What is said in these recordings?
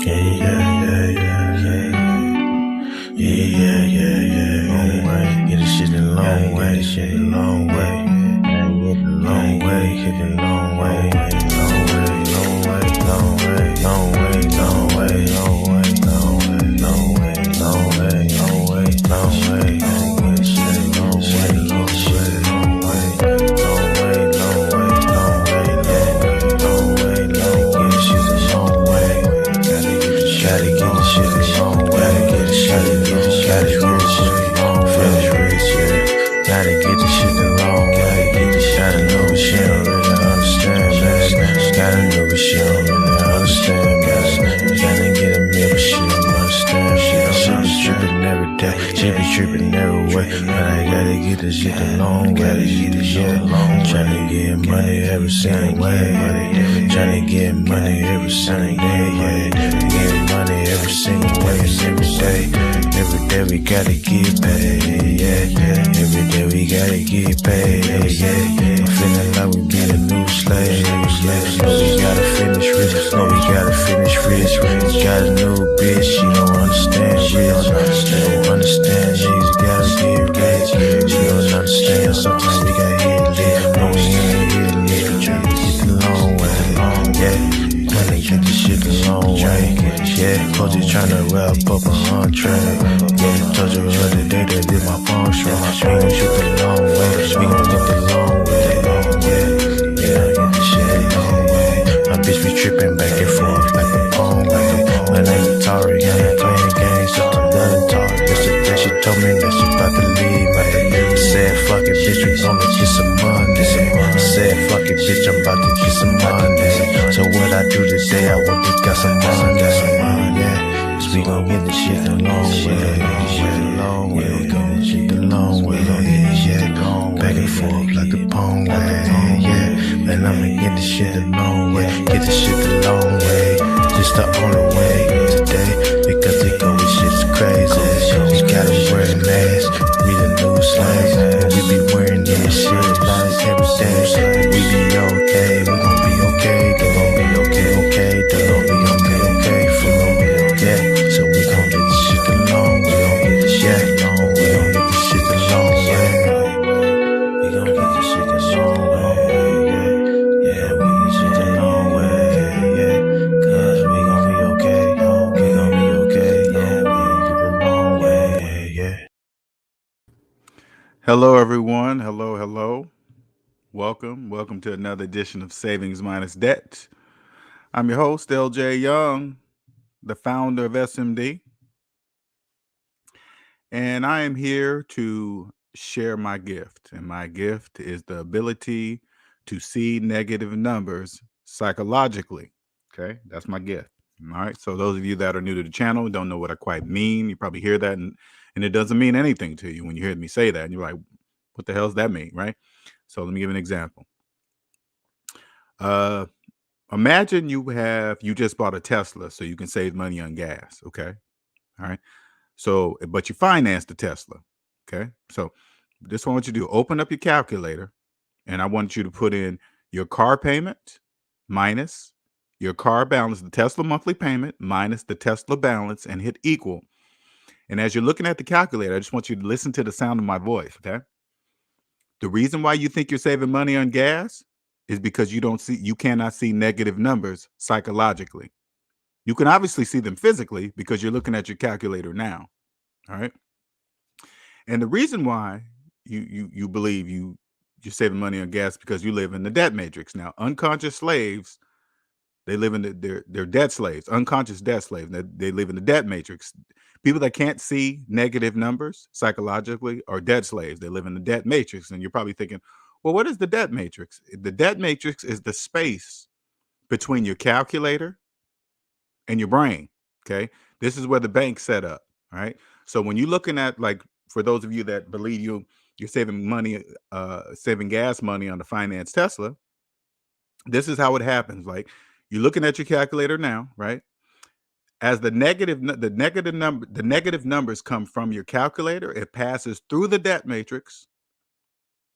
Long way, get this shit a long way, this shit a long way. Long way, hit it long way, long way, long way, long way, long way, long way, long way, long way, long way, long way, long way, long way, long way, shit, long way, long shit, long way, long way, long way, long way, long way, long way, shit a long way. Gotta get the shit a long way, get the shit a long way, finish rich, yeah. Gotta get the shit a long way, get the shit a long shit. Gotta know what she don't really understand, gotta get a meal, but she don't understand. She be trippin' every day, she be trippin' every way, but I gotta get this shit a long way, tryna get money every single way, tryna get money every single day, get money every single way, every day. Every day we gotta get paid, yeah. Every day we gotta get paid, yeah. I'm feeling like we be the new slaves. No, we gotta finish rich. No, we gotta finish rich. Got a new bitch, she don't understand rich. She don't understand, she gotta get rich. She don't understand, sometimes we gotta hit lit. No, we ain't hit lit. Tryna get the long way, yeah. Tryna get this shit the long way, yeah. Coach is tryna wrap up a entree. Yeah, told you the other day that did my phone strong. We gon' shoot the long way, we gon' get the long way, yeah. Yeah, get the shit long way. My bitch be trippin' back and forth like a phone way. When I ain't Atari, I ain't playing games, so I'm done talking. Yesterday she told me that she about to leave, man. Said fuck it, bitch, we gonna get some money. Said fuck it, bitch, I'm about to get some money. So what I do today, I want to get some money, yeah. We gon' get this shit the long way, we gon' get shit the long way, yeah. Back and forth like the pong way, yeah. Man, I'ma get this shit the long way, get this shit the long way. Just the only way today, because they go with shit's crazy. We gotta wear a mask, we the new slaves, and we be wearing this shit like every day. We be okay, we gon' be okay, they gon' be okay, they gon' be okay for me, yeah. So we gon' get this shit the long way, we gon' get this shit the long way, we gon' get this shit the long way, yeah, we get this shit the long way, yeah, cause we gon' be okay, yeah, we gon' get the long way, yeah. Hello, everyone. Hello. Welcome to another edition of Savings Minus Debt. I'm your host, LJ Young, the founder of SMD. And I am here to share my gift. And my gift is the ability to see negative numbers psychologically. Okay, that's my gift. All right. So those of you that are new to the channel don't know what I quite mean. You probably hear that and it doesn't mean anything to you when you hear me say that. And you're like, what the hell does that mean? Right. So let me give an example. Imagine you just bought a Tesla so you can save money on gas. Okay. All right. So, but you financed the Tesla. Okay. So this one, what you do, open up your calculator and I want you to put in your car payment minus your car balance, the Tesla monthly payment minus the Tesla balance, and hit equal. And as you're looking at the calculator, I just want you to listen to the sound of my voice. Okay. The reason why you think you're saving money on gas is because you cannot see negative numbers psychologically. You can obviously see them physically because you're looking at your calculator now. All right. And the reason why you believe you're saving money on gas because you live in the debt matrix. Now, unconscious slaves, they live in they're debt slaves, unconscious debt slaves. They live in the debt matrix. People that can't see negative numbers psychologically are debt slaves. They live in the debt matrix. And you're probably thinking, well, what is the debt matrix? The debt matrix is the space between your calculator and your brain. Okay. This is where the bank's set up. All right. So when you're looking at, like, for those of you that believe you're saving money, saving gas money on the finance Tesla, this is how it happens. Like, you're looking at your calculator now, right? As the negative numbers come from your calculator, it passes through the debt matrix.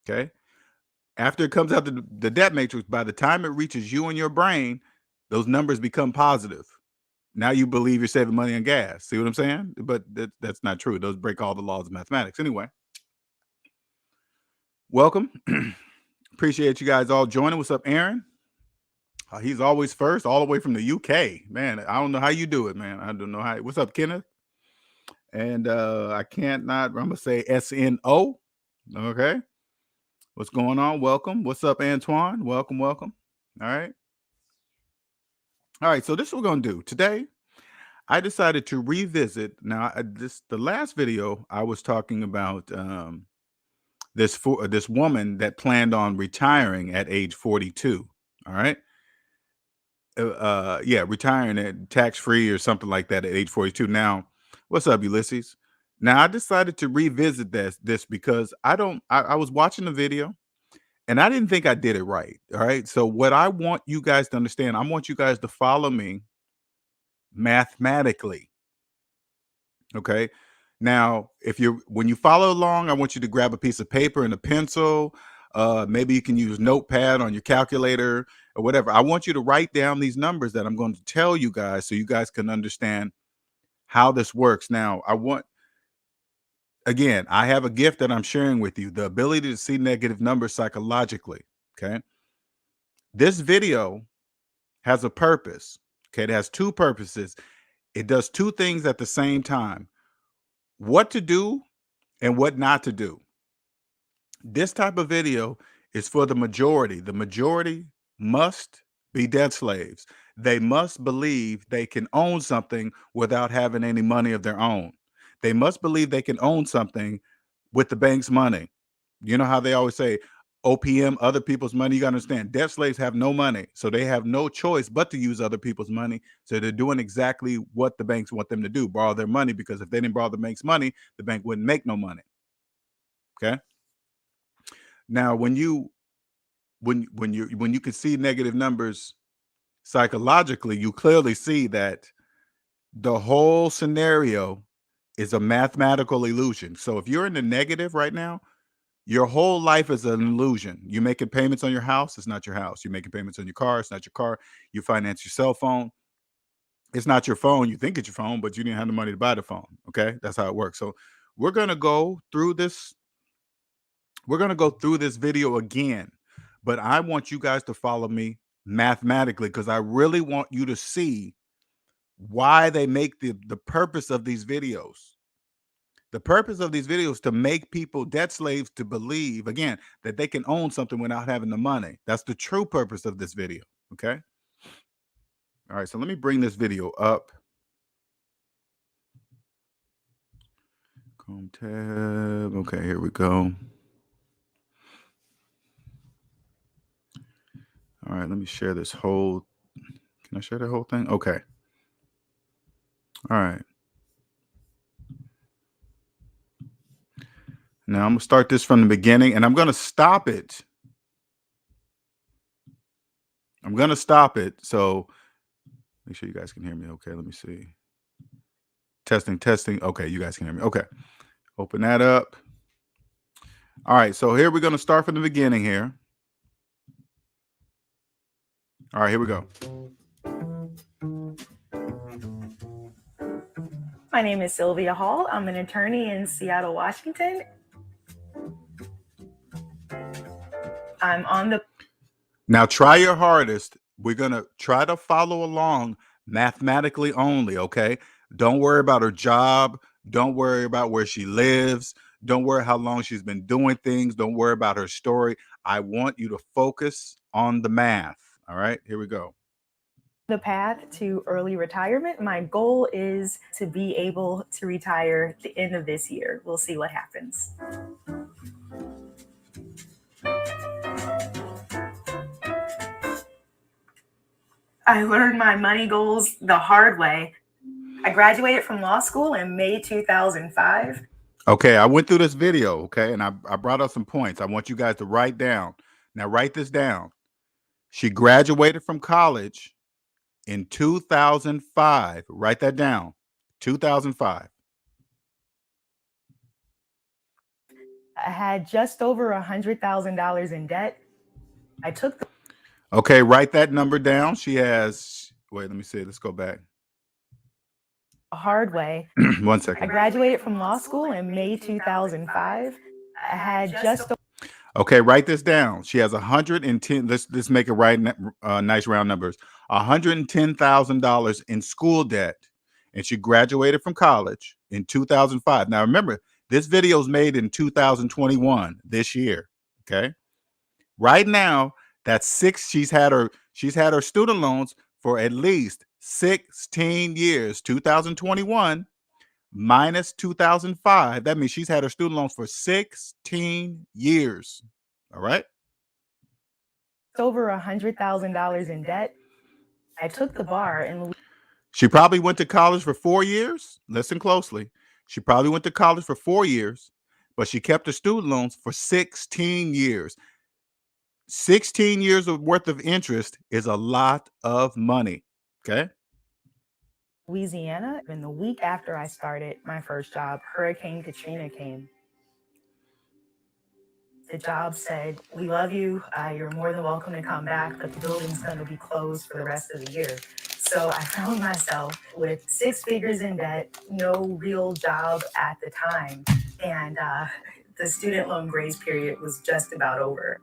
Okay. After it comes out the debt matrix, by the time it reaches you and your brain, those numbers become positive. Now you believe you're saving money on gas. See what I'm saying? But that's not true. Those break all the laws of mathematics. Anyway, welcome. Appreciate you guys all joining. What's up, Aaron? He's always first, all the way from the UK. Man, I don't know how you do it, man. I don't know how. What's up, Kenneth? And I can't not, I'm going to say SNO. Okay. What's going on? Welcome. What's up, Antoine? Welcome, welcome. All right. All right. So this is what we're going to do. Today, I decided to revisit. Now, the last video, I was talking about this woman that planned on retiring at age 42. All right. Yeah, retiring at tax-free or something like that at age 42. Now, what's up, Ulysses? Now, I decided to revisit this because I was watching the video and I didn't think I did it right. All right. So what I want you guys to understand, I want you guys to follow me mathematically. Okay. Now, when you follow along, I want you to grab a piece of paper and a pencil. Maybe you can use Notepad on your calculator or whatever. I want you to write down these numbers that I'm going to tell you guys so you guys can understand how this works. Now, I have a gift that I'm sharing with you, the ability to see negative numbers psychologically. Okay. This video has a purpose. Okay. It has two purposes. It does two things at the same time: what to do and what not to do. This type of video is for the majority. The majority must be debt slaves. They must believe they can own something without having any money of their own. They must believe they can own something with the bank's money. You know how they always say OPM, other people's money. You got to understand, debt slaves have no money. So they have no choice but to use other people's money. So they're doing exactly what the banks want them to do, borrow their money, because if they didn't borrow the bank's money, the bank wouldn't make no money. Okay. Now, when you can see negative numbers psychologically, you clearly see that the whole scenario is a mathematical illusion. So if you're in the negative right now, your whole life is an illusion. You're making payments on your house, it's not your house. You're making payments on your car, it's not your car. You finance your cell phone, it's not your phone. You think it's your phone, but you didn't have the money to buy the phone. Okay, that's how it works. So we're gonna go through this. We're gonna go through this video again, but I want you guys to follow me mathematically because I really want you to see why they make the purpose of these videos. The purpose of these videos to make people debt slaves to believe, again, that they can own something without having the money. That's the true purpose of this video. Okay. All right. So let me bring this video up. Chrome tab. Okay. Here we go. All right. Let me share this whole. Can I share the whole thing? Okay. All right. Now I'm going to start this from the beginning and I'm going to stop it. So make sure you guys can hear me. Okay. Let me see. Testing. Okay. You guys can hear me. Okay. Open that up. All right. So here we're going to start from the beginning here. All right. Here we go. My name is Sylvia Hall. I'm an attorney in Seattle, Washington. I'm on the... Now try your hardest. We're going to try to follow along mathematically only, okay? Don't worry about her job. Don't worry about where she lives. Don't worry how long she's been doing things. Don't worry about her story. I want you to focus on the math. All right, here we go. The path to early retirement. My goal is to be able to retire at the end of this year. We'll see what happens. I learned my money goals the hard way. I graduated from law school in May 2005. Okay, I went through this video, okay, and I brought up some points I want you guys to write down. Now, write this down. She graduated from college in 2005. Write that down. 2005. I had just over $100,000 in debt. I took the... Okay, write that number down. She has, wait, let me see. Let's go back. hard way. 1 I second. graduated from law school in May 2005. I had just Okay, write this down. She has 110. Let's make it right. Nice round numbers. $110,000 in school debt, and she graduated from college in 2005. Now remember, this video is made in 2021, this year. Okay, right now that's six. She's had her student loans for at least 16 years. 2021 minus 2005. That means she's had her student loans for 16 years. All right. over $100,000 in debt. I took the bar in She probably went to college for 4 years. Listen closely. She probably went to college for 4 years, but she kept her student loans for 16 years. 16 years worth of interest is a lot of money. Okay. Louisiana. And the week after I started my first job, Hurricane Katrina came. The job said, "We love you. You're more than welcome to come back, but the building's going to be closed for the rest of the year." So I found myself with 6 figures in debt, no real job at the time, and the student loan grace period was just about over.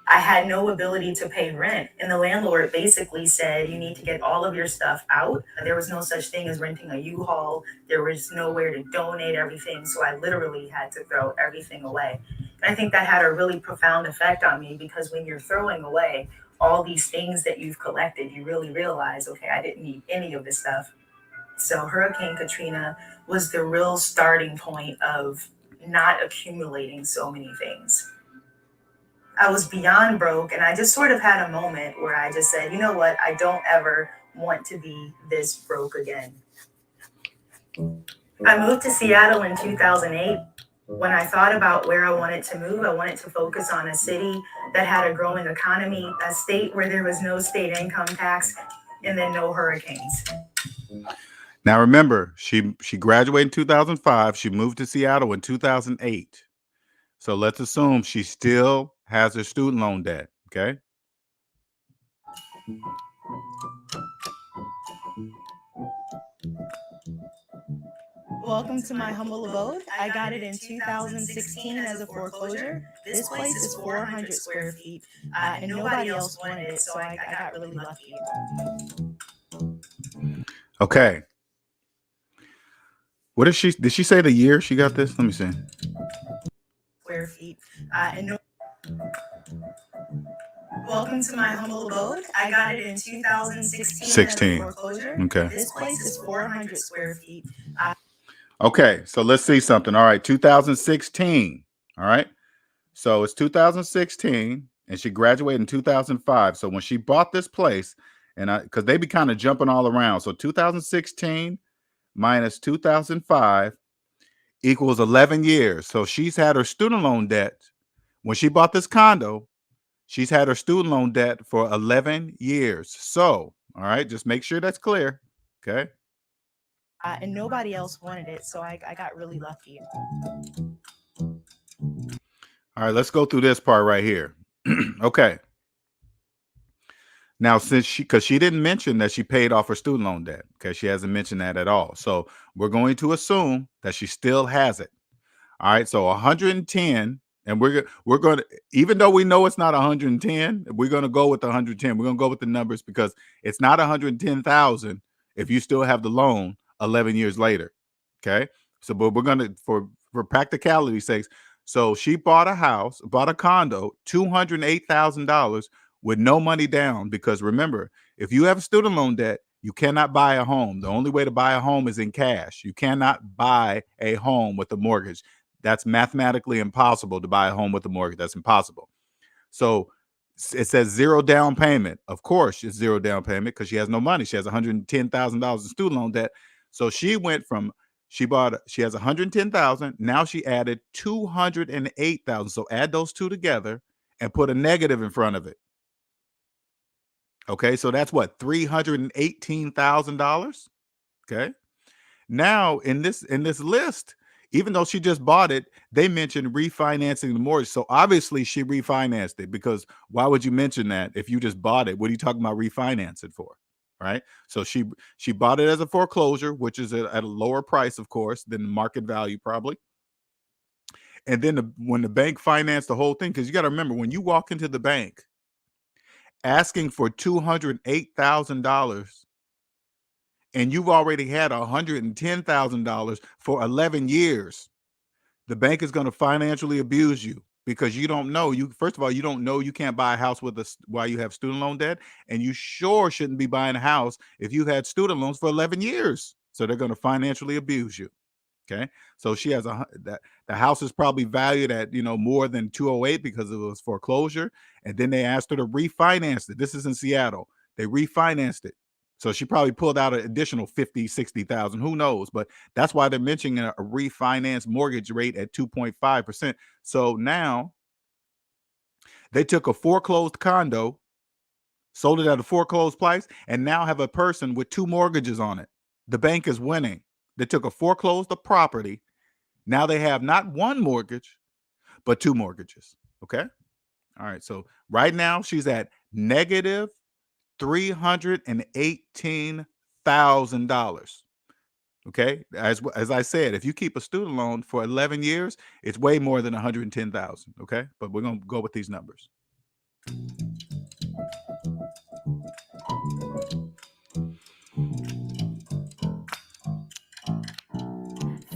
I had no ability to pay rent, and the landlord basically said, "You need to get all of your stuff out." There was no such thing as renting a U-Haul. There was nowhere to donate everything, so I literally had to throw everything away. And I think that had a really profound effect on me, because when you're throwing away all these things that you've collected, you really realize, okay, I didn't need any of this stuff. So Hurricane Katrina was the real starting point of not accumulating so many things. I was beyond broke, and I just sort of had a moment where I just said, you know what, I don't ever want to be this broke again. I moved to Seattle in 2008. When I thought about where I wanted to move, I wanted to focus on a city that had a growing economy, a state where there was no state income tax, and then no hurricanes. Now remember, she graduated in 2005. She moved to Seattle in 2008. So let's assume she still has her student loan debt. Okay. Welcome to my humble abode. I got it in 2016 as a foreclosure. This place is 400 square feet, and nobody else wanted it, so I got really lucky. Okay. What did she say the year she got this? Let me see. Square feet, and welcome to my humble abode. I got it in 2016 16. as a foreclosure. Okay. This place is 400 square feet. Okay, so let's see something. All right, 2016. All right. So it's 2016, and she graduated in 2005. So when she bought this place, and because they be kind of jumping all around. So 2016 minus 2005 equals 11 years. So she's had her student loan debt. When she bought this condo, she's had her student loan debt for 11 years. So, all right, just make sure that's clear. Okay. And nobody else wanted it, so I got really lucky. All right, let's go through this part right here. Okay. Now, because she didn't mention that she paid off her student loan debt, okay, she hasn't mentioned that at all. So we're going to assume that she still has it. All right, so 110, and we're going to, even though we know it's not 110, we're going to go with 110. We're going to go with the numbers because it's not 110,000 if you still have the loan 11 years later. Okay, so but we're going to, for practicality's sakes, so she bought a condo, $208,000 with no money down, because remember, if you have a student loan debt, you cannot buy a home. The only way to buy a home is in cash. You cannot buy a home with a mortgage. That's mathematically impossible to buy a home with a mortgage. That's impossible. So it says zero down payment. Of course, it's zero down payment because she has no money. She has $110,000 in student loan debt. So she went from, she has 110,000. Now she added 208,000. So add those two together and put a negative in front of it. Okay, so that's what, $318,000. Okay. Now in this list, even though she just bought it, they mentioned refinancing the mortgage. So obviously she refinanced it, because why would you mention that if you just bought it? What are you talking about refinance it for? right? So she bought it as a foreclosure, which is at a lower price, of course, than market value probably. And then when the bank financed the whole thing, because you got to remember, when you walk into the bank asking for $208,000 and you've already had $110,000 for 11 years, the bank is going to financially abuse you because you don't know. First of all, you don't know you can't buy a house while you have student loan debt, and you sure shouldn't be buying a house if you had student loans for 11 years. So they're going to financially abuse you. Okay, so she has the house is probably valued at more than 208 because it was foreclosure, and then they asked her to refinance it. This is in Seattle. They refinanced it, so she probably pulled out an additional 50, 60,000. Who knows? But that's why they're mentioning a refinance mortgage rate at 2.5%. So now they took a foreclosed condo, sold it at a foreclosed price, and now have a person with 2 mortgages on it. The bank is winning. They took a foreclosed property. Now they have not 1 mortgage, but 2 mortgages. Okay. All right. So right now she's at negative $318,000. Okay. As I said, if you keep a student loan for 11 years, it's way more than 110,000. Okay. But we're going to go with these numbers.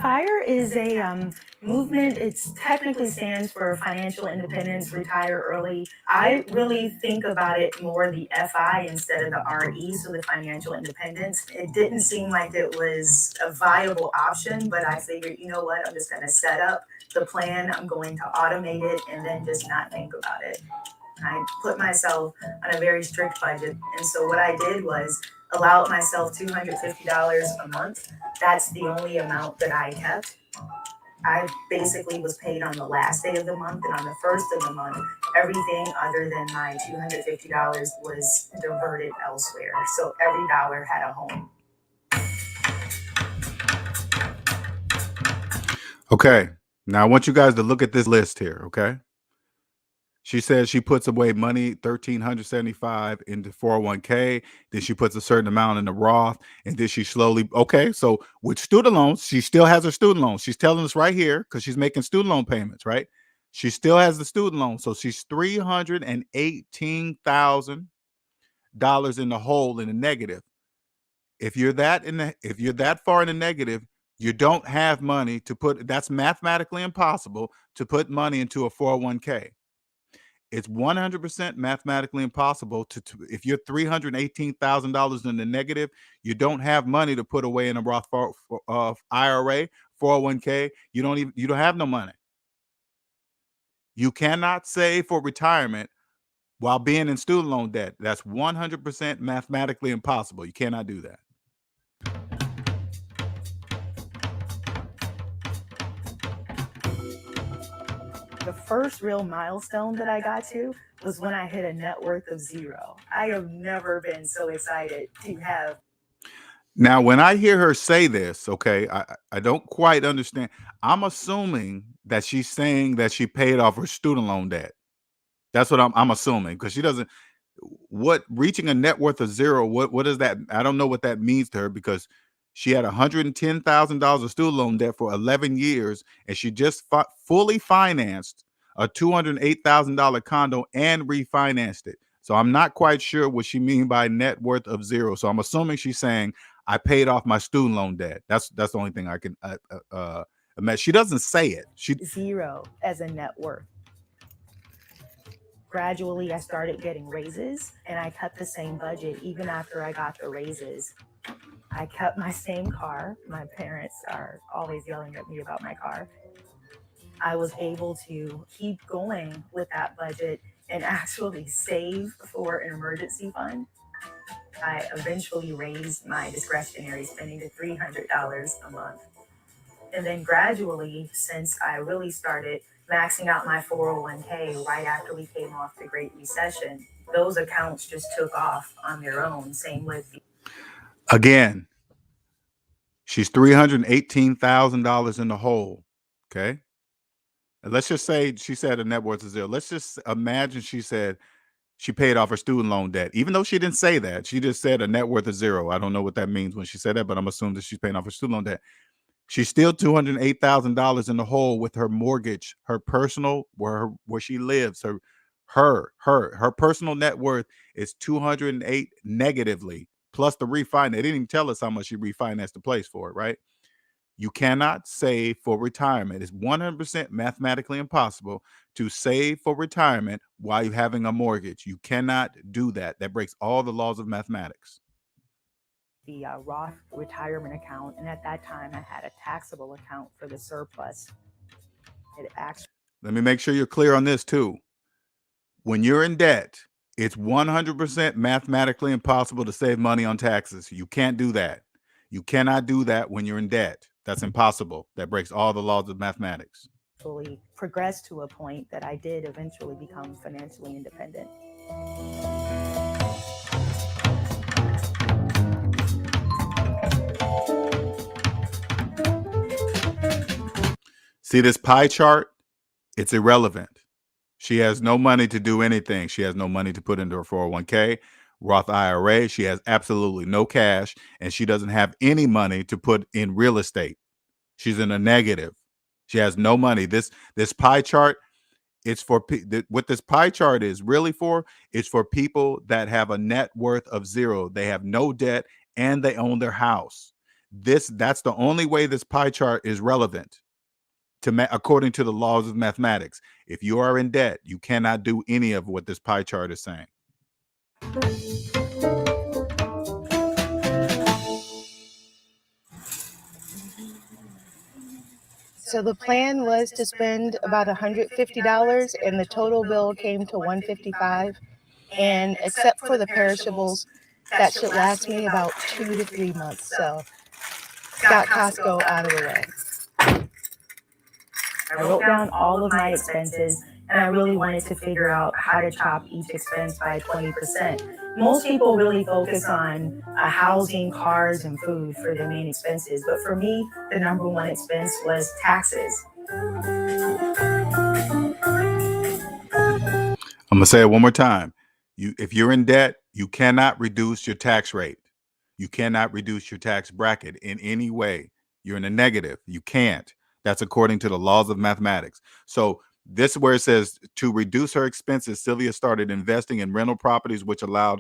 FIRE is a movement. It technically stands for Financial Independence, Retire Early. I really think about it more the FI instead of the RE, so the financial independence. It didn't seem like it was a viable option, but I figured, you know what, I'm just going to set up the plan. I'm going to automate it and then just not think about it. I put myself on a very strict budget. And so what I did was allow myself $250 a month. That's the only amount that I kept. I basically was paid on the last day of the month, and on the first of the month, everything other than my $250 was diverted elsewhere. So every dollar had a home. Okay. Now I want you guys to look at this list here. Okay. She says she puts away money, $1,375 into 401k. Then she puts a certain amount in the Roth, and then she slowly. Okay, so with student loans, she still has her student loans. She's telling us right here because she's making student loan payments, right? She still has the student loan, so she's $318,000 in the hole, in the negative. If you're that far in the negative, you don't have money to put. That's mathematically impossible to put money into a 401k. It's 100% mathematically impossible to if you're $318,000 in the negative, you don't have money to put away in a Roth IRA, 401k. You don't have no money. You cannot save for retirement while being in student loan debt. That's 100% mathematically impossible. You cannot do that. The first real milestone that I got to was when I hit a net worth of 0. I have never been so excited to have. Now, when I hear her say this, okay, I don't quite understand. I'm assuming that she's saying that she paid off her student loan debt. That's what I'm assuming, because she doesn't. What reaching a net worth of 0? What is that? I don't know what that means to her, because she had $110,000 of student loan debt for 11 years, and she just fully financed a $208,000 condo and refinanced it. So I'm not quite sure what she means by net worth of 0. So I'm assuming she's saying I paid off my student loan debt. That's the only thing I can imagine. She doesn't say it. She 0 as a net worth. Gradually, I started getting raises, and I kept the same budget even after I got the raises. I kept my same car. My parents are always yelling at me about my car. I was able to keep going with that budget and actually save for an emergency fund. I eventually raised my discretionary spending to $300 a month. And then gradually, since I really started maxing out my 401k right after we came off the Great Recession, those accounts just took off on their own. Same with again, she's $318,000 in the hole. Okay. And let's just say she said a net worth of 0. Let's just imagine she said she paid off her student loan debt. Even though she didn't say that, she just said a net worth of zero. I don't know what that means when she said that, but I'm assuming that she's paying off her student loan debt. She's still $208,000 in the hole with her mortgage, her personal, where she lives, her personal net worth is 208 negatively, plus the refinance. They didn't even tell us how much she refinanced the place for it, right? You cannot save for retirement. It's 100% mathematically impossible to save for retirement while you're having a mortgage. You cannot do that. That breaks all the laws of mathematics. The Roth retirement account, and at that time I had a taxable account for the surplus. It actually. Let me make sure you're clear on this too. When you're in debt, it's 100% mathematically impossible to save money on taxes. You can't do that. You cannot do that when you're in debt. That's impossible. That breaks all the laws of mathematics. Fully progressed to a point that I did eventually become financially independent. See this pie chart? It's irrelevant. She has no money to do anything. She has no money to put into her 401k, Roth IRA. She has absolutely no cash, and she doesn't have any money to put in real estate. She's in a negative. She has no money. This pie chart, it's for what this pie chart is really for. It's for people that have a net worth of zero. They have no debt and they own their house. That's the only way this pie chart is relevant. According to the laws of mathematics, if you are in debt, you cannot do any of what this pie chart is saying. So the plan was to spend about $150, and the total bill came to $155. And except for the perishables, that should last me about 2 to 3 months. So got Costco out of the way. I wrote down all of my expenses, and I really wanted to figure out how to chop each expense by 20%. Most people really focus on housing, cars, and food for their main expenses, but for me, the number one expense was taxes. I'm gonna say it one more time. If you're in debt, you cannot reduce your tax rate. You cannot reduce your tax bracket in any way. You're in a negative. You can't. That's according to the laws of mathematics. So this is where it says to reduce her expenses, Sylvia started investing in rental properties, which allow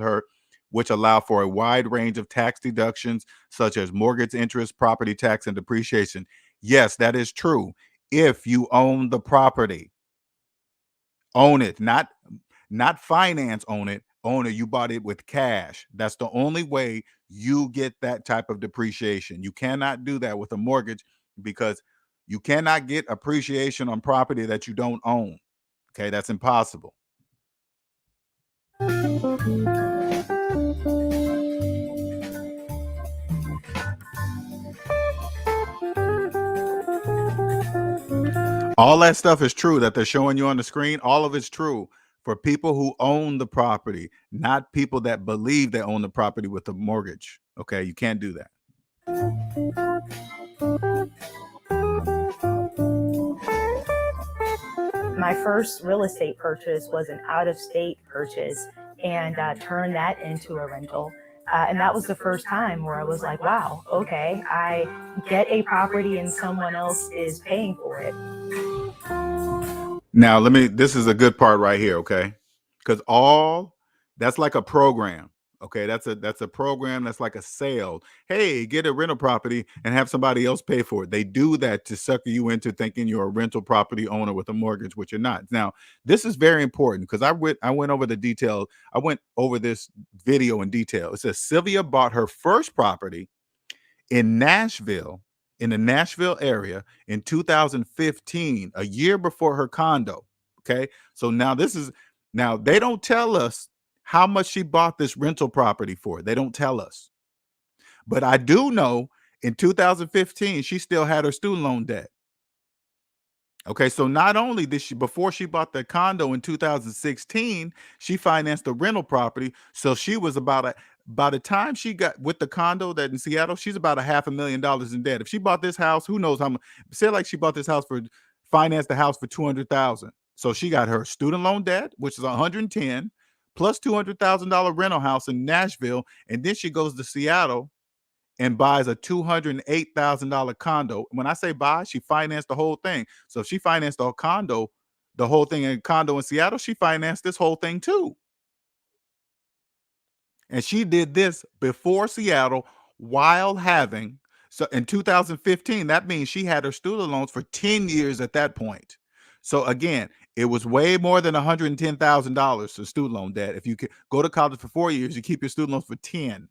for a wide range of tax deductions, such as mortgage interest, property tax, and depreciation. Yes, that is true. If you own the property, own it, not finance own it. Own it. You bought it with cash. That's the only way you get that type of depreciation. You cannot do that with a mortgage because you cannot get appreciation on property that you don't own. Okay, that's impossible. All that stuff is true that they're showing you on the screen. All of it's true for people who own the property, not people that believe they own the property with a mortgage. Okay, you can't do that. My first real estate purchase was an out-of-state purchase, and turned that into a rental. And that was the first time where I was like, wow, okay, I get a property and someone else is paying for it. Now, this is a good part right here, okay? Because that's like a program. Okay, that's a program that's like a sale. Hey, get a rental property and have somebody else pay for it. They do that to sucker you into thinking you're a rental property owner with a mortgage, which you're not. Now, this is very important because I went over the detail. I went over this video in detail. It says Sylvia bought her first property in Nashville, in the Nashville area in 2015, a year before her condo. Okay, so now they don't tell us how much she bought this rental property for. They don't tell us. But I do know in 2015, she still had her student loan debt. Okay, so not only did before she bought the condo in 2016, she financed the rental property. So she was by the time she got with the condo that in Seattle, she's about $500,000 in debt. If she bought this house, who knows how much? Say like she bought this house financed the house for $200,000. So she got her student loan debt, which is 110, plus $200,000 rental house in Nashville, and then she goes to Seattle and buys a $208,000 condo. When I say buy, she financed the whole thing. So if she financed the condo, the whole thing in condo in Seattle, she financed this whole thing too. And she did this before Seattle while having, so in 2015, that means she had her student loans for 10 years at that point. So again, it was way more than $110,000 to student loan debt. If you could go to college for 4 years, you keep your student loans for 10.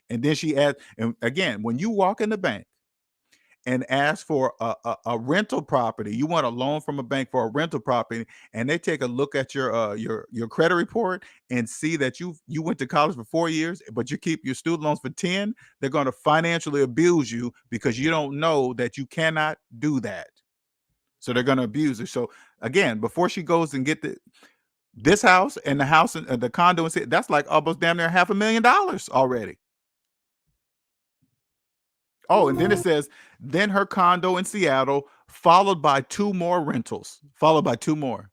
And then she adds, and again, when you walk in the bank and ask for a rental property, you want a loan from a bank for a rental property, and they take a look at your credit report and see that you went to college for 4 years, but you keep your student loans for 10, they're going to financially abuse you because you don't know that you cannot do that. So they're going to abuse her. So again, before she goes and get this house and the house and the condo, and that's like almost damn near $500,000 already. Oh, and then it says, then her condo in Seattle, followed by 2 more rentals, followed by 2 more.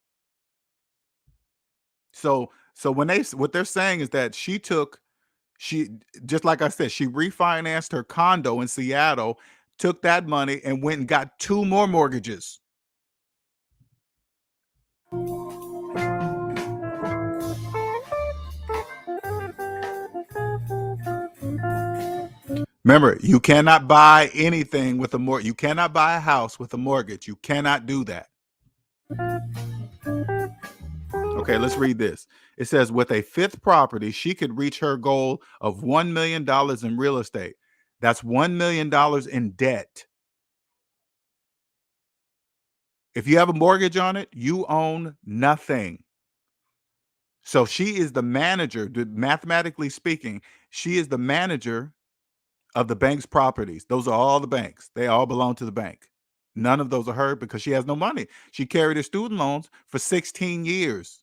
So what they're saying is that she just like I said, she refinanced her condo in Seattle, took that money and went and got 2 more mortgages. Remember, you cannot buy anything with a mortgage. You cannot buy a house with a mortgage. You cannot do that. Okay, let's read this. It says, with a 5th property, she could reach her goal of $1 million in real estate. That's $1 million in debt. If you have a mortgage on it, you own nothing. So she is the manager, mathematically speaking, she is the manager of the bank's properties. Those are all the banks. They all belong to the bank. None of those are her because she has no money. She carried her student loans for 16 years.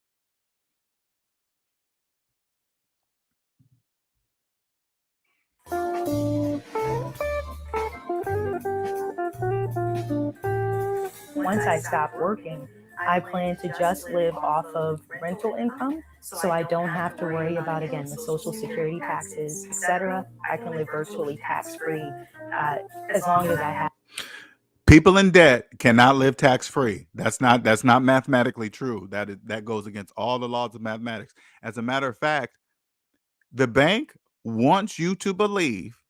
Once I stop working, I plan to just live off of rental income so I don't have to worry about, again, the Social Security taxes, etc. I can live virtually tax-free as long as I have. People in debt cannot live tax-free. That's not mathematically true. That goes against all the laws of mathematics. As a matter of fact, the bank wants you to believe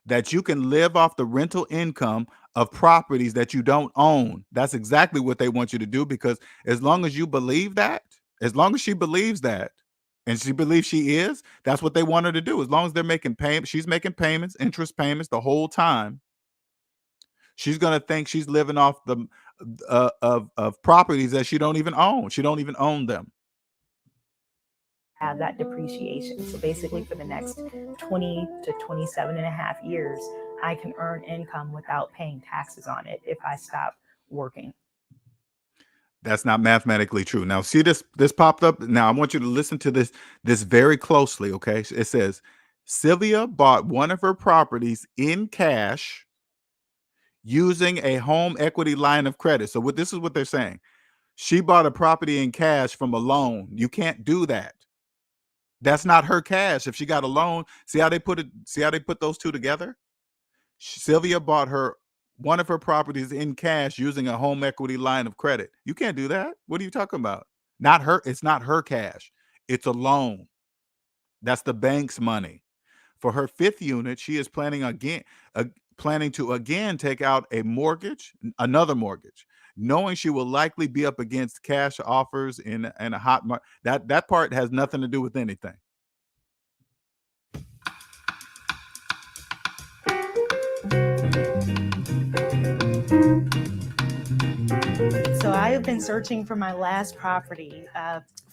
that you can live off the rental income of properties that you don't own. That's exactly what they want you to do, because as long as you believe that, as long as she believes that, and she believes she is, that's what they want her to do. As long as they're making payments, she's making payments, interest payments the whole time. She's going to think she's living off the of properties that she don't even own. She don't even own them. Have that depreciation. So basically for the next 20 to 27 and a half years, I can earn income without paying taxes on it if I stop working. That's not mathematically true. Now, see this popped up. Now, I want you to listen to this very closely, okay? It says, Sylvia bought one of her properties in cash using a home equity line of credit. So this is what they're saying. She bought a property in cash from a loan. You can't do that. That's not her cash. If she got a loan, see how they put those two together? Sylvia bought one of her properties in cash using a home equity line of credit. You can't do that. What are you talking about? Not her. It's not her cash. It's a loan. That's the bank's money. For her 5th unit, she is planning to again take out another mortgage, knowing she will likely be up against cash offers in a hot market. That part has nothing to do with anything. So I have been searching for my last property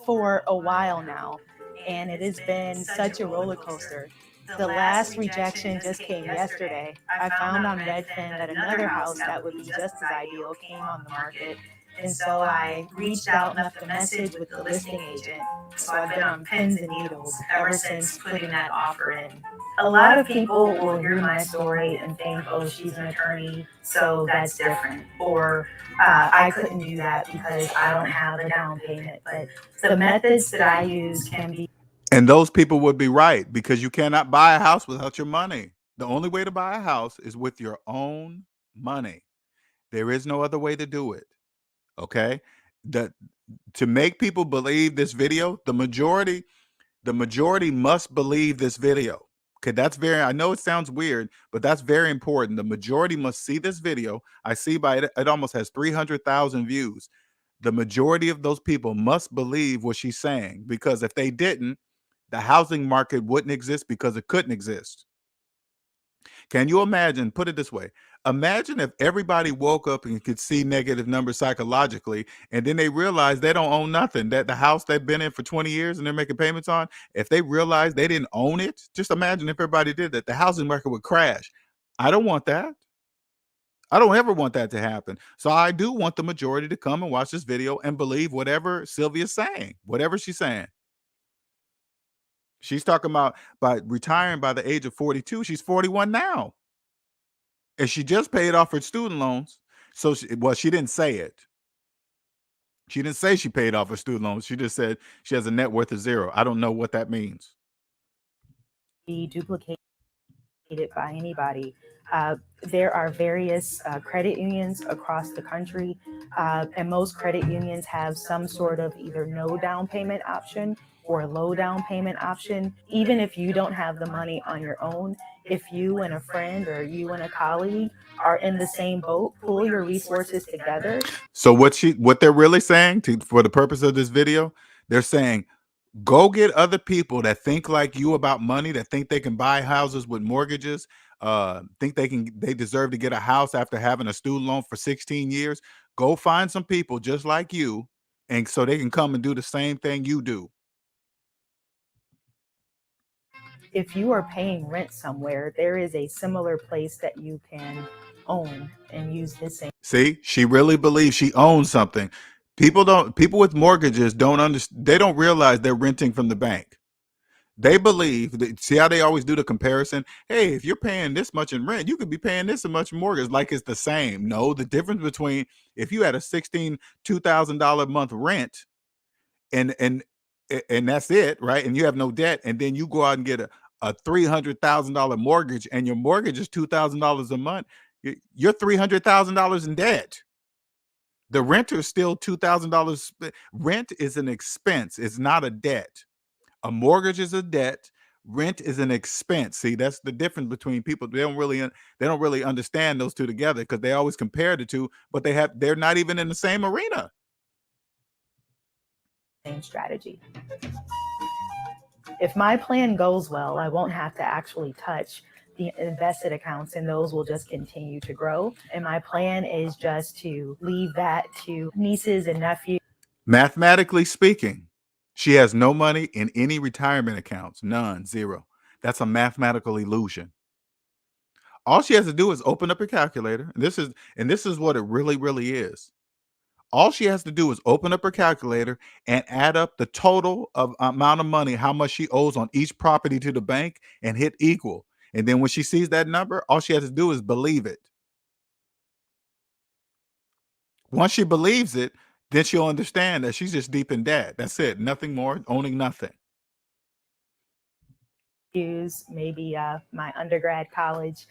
for a while now, and it has been such a roller coaster. The last rejection just came yesterday. I found on Redfin that another house that would be just as ideal came on the market, And so I reached out and left a message with the listing agent. So I've been on pins and needles ever since putting that offer in. A lot of people will hear my story and think, oh, she's an attorney, so that's different. Or I couldn't do that because I don't have a down payment. But the methods that I use can be. And those people would be right, because you cannot buy a house without your money. The only way to buy a house is with your own money. There is no other way to do it. Okay? To make people believe this video, the majority must believe this video. Okay, that's I know it sounds weird, but that's very important. The majority must see this video. I see it almost has 300,000 views. The majority of those people must believe what she's saying, because if they didn't, the housing market wouldn't exist, because it couldn't exist. Can you imagine? Put it this way. Imagine if everybody woke up and could see negative numbers psychologically, and then they realize they don't own nothing. That the house they've been in for 20 years and they're making payments on, if they realize they didn't own it, just imagine if everybody did that. The housing market would crash. I don't want that. I don't ever want that to happen. So I do want the majority to come and watch this video and believe whatever Sylvia's saying, whatever she's saying. She's talking about by retiring by the age of 42. She's 41 now. And she just paid off her student loans. So, she didn't say it. She didn't say she paid off her student loans. She just said she has a net worth of 0. I don't know what that means. Be duplicated by anybody. There are various credit unions across the country, and most credit unions have some sort of either no down payment option or low down payment option. Even if you don't have the money on your own, if you and a friend or you and a colleague are in the same boat, pull your resources together. So what they're really saying, for the purpose of this video, they're saying, go get other people that think like you about money, that think they can buy houses with mortgages, think they deserve to get a house after having a student loan for 16 years. Go find some people just like you, and so they can come and do the same thing you do. If you are paying rent somewhere, there is a similar place that you can own and use this same. See, she really believes she owns something. People with mortgages don't understand. They don't realize they're renting from the bank. They believe see how they always do the comparison. Hey, if you're paying this much in rent, you could be paying this much mortgage, like it's the same. No, the difference between if you had a $2,000 a month rent and that's it, right? And you have no debt, and then you go out and get a $300,000 mortgage, and your mortgage is $2,000 a month. You're $300,000 in debt. The renter is still $2,000. Rent is an expense. It's not a debt. A mortgage is a debt. Rent is an expense. See, that's the difference between people. They don't really understand those two together, because they always compare the two, but they're not even in the same arena. Same strategy. If my plan goes well, I won't have to actually touch the invested accounts, and those will just continue to grow. And my plan is just to leave that to nieces and nephews. Mathematically speaking, she has no money in any retirement accounts. None. 0. That's a mathematical illusion. All she has to do is open up her calculator. And this is what it really, really is. All she has to do is open up her calculator and add up the total of amount of money, how much she owes on each property to the bank, and hit equal. And then when she sees that number, all she has to do is believe it. Once she believes it, then she'll understand that she's just deep in debt. That's it. Nothing more, owning nothing. Use maybe my undergrad college.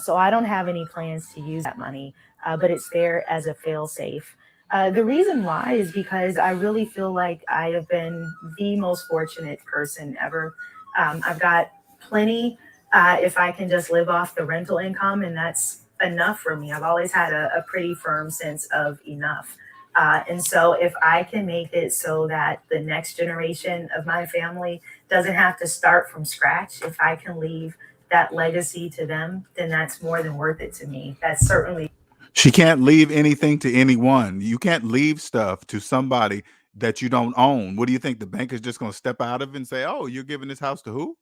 So I don't have any plans to use that money, but it's there as a fail-safe. The reason why is because I really feel like I have been the most fortunate person ever. I've got plenty if I can just live off the rental income, and that's enough for me. I've always had a pretty firm sense of enough. And so if I can make it so that the next generation of my family doesn't have to start from scratch, if I can leave that legacy to them, then that's more than worth it to me. That's certainly. She can't leave anything to anyone. You can't leave stuff to somebody that you don't own. What do you think? The bank is just going to step out of it and say, oh, you're giving this house to who?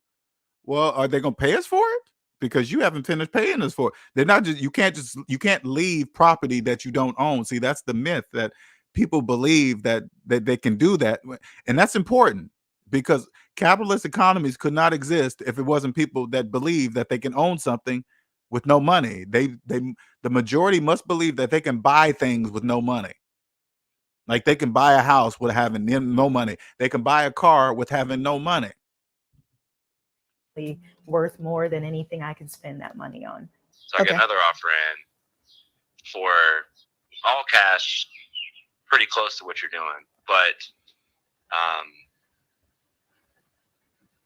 Well, are they going to pay us for it? Because you haven't finished paying us for it. They're not just, you can't leave property that you don't own. See, that's the myth that people believe that they can do that, and that's important because capitalist economies could not exist if it wasn't people that believe that they can own something with no money. The majority must believe that they can buy things with no money. Like they can buy a house with having no money. They can buy a car with having no money. Worth more than anything I can spend that money on. So I get another offer in for all cash, pretty close to what you're doing, but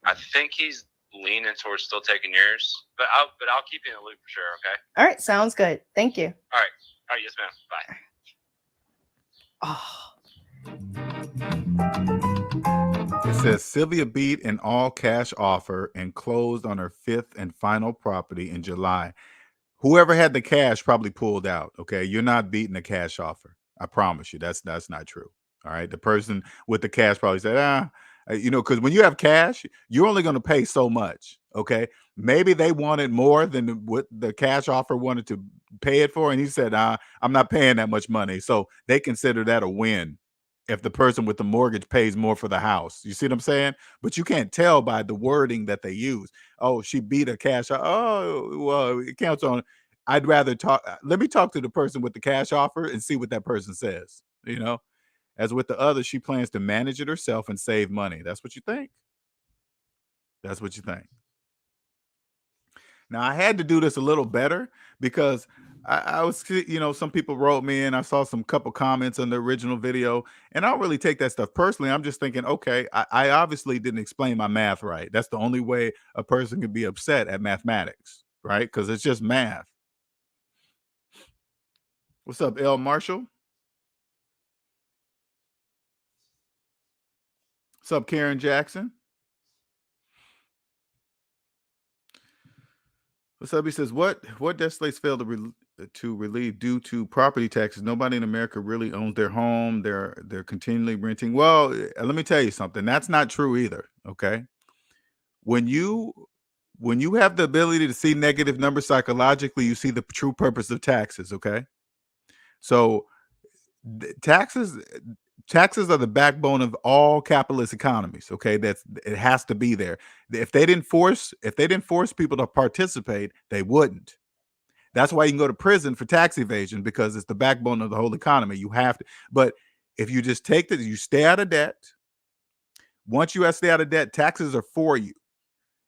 I think he's leaning towards still taking yours, but I'll keep you in the loop for sure. Okay. All right, sounds good. Thank you. All right, yes, ma'am. Bye. Oh, It says Sylvia beat an all cash offer and closed on her 5th and final property in July. Whoever had the cash probably pulled out. Okay, you're not beating a cash offer. I promise you, that's not true. All right, the person with the cash probably said, because when you have cash, you're only going to pay so much. Okay, maybe they wanted more than what the cash offer wanted to pay it for, and he said, I'm not paying that much money. So they consider that a win if the person with the mortgage pays more for the house. You see what I'm saying? But you can't tell by the wording that they use. Oh, she beat a cash. Oh, well, it counts on. I'd rather talk. Let me talk to the person with the cash offer and see what that person says. As with the other, she plans to manage it herself and save money. That's what you think. That's what you think. Now, I had to do this a little better because I was, some people wrote me and I saw some couple comments on the original video, and I don't really take that stuff personally. I'm just thinking, okay, I obviously didn't explain my math right. That's the only way a person can be upset at mathematics, right? Because it's just math. What's up, L. Marshall? What's up, Karen Jackson? What's up? He says, what debt slates fail to relieve due to property taxes? Nobody in America really owns their home. They're continually renting. Well, let me tell you something. That's not true either. Okay. When you have the ability to see negative numbers psychologically, you see the true purpose of taxes. Okay. So taxes are the backbone of all capitalist economies. Okay, it has to be there. If they didn't force people to participate, they wouldn't. That's why you can go to prison for tax evasion, because it's the backbone of the whole economy. You have to. But if you just take you stay out of debt. Once you stay out of debt, taxes are for you.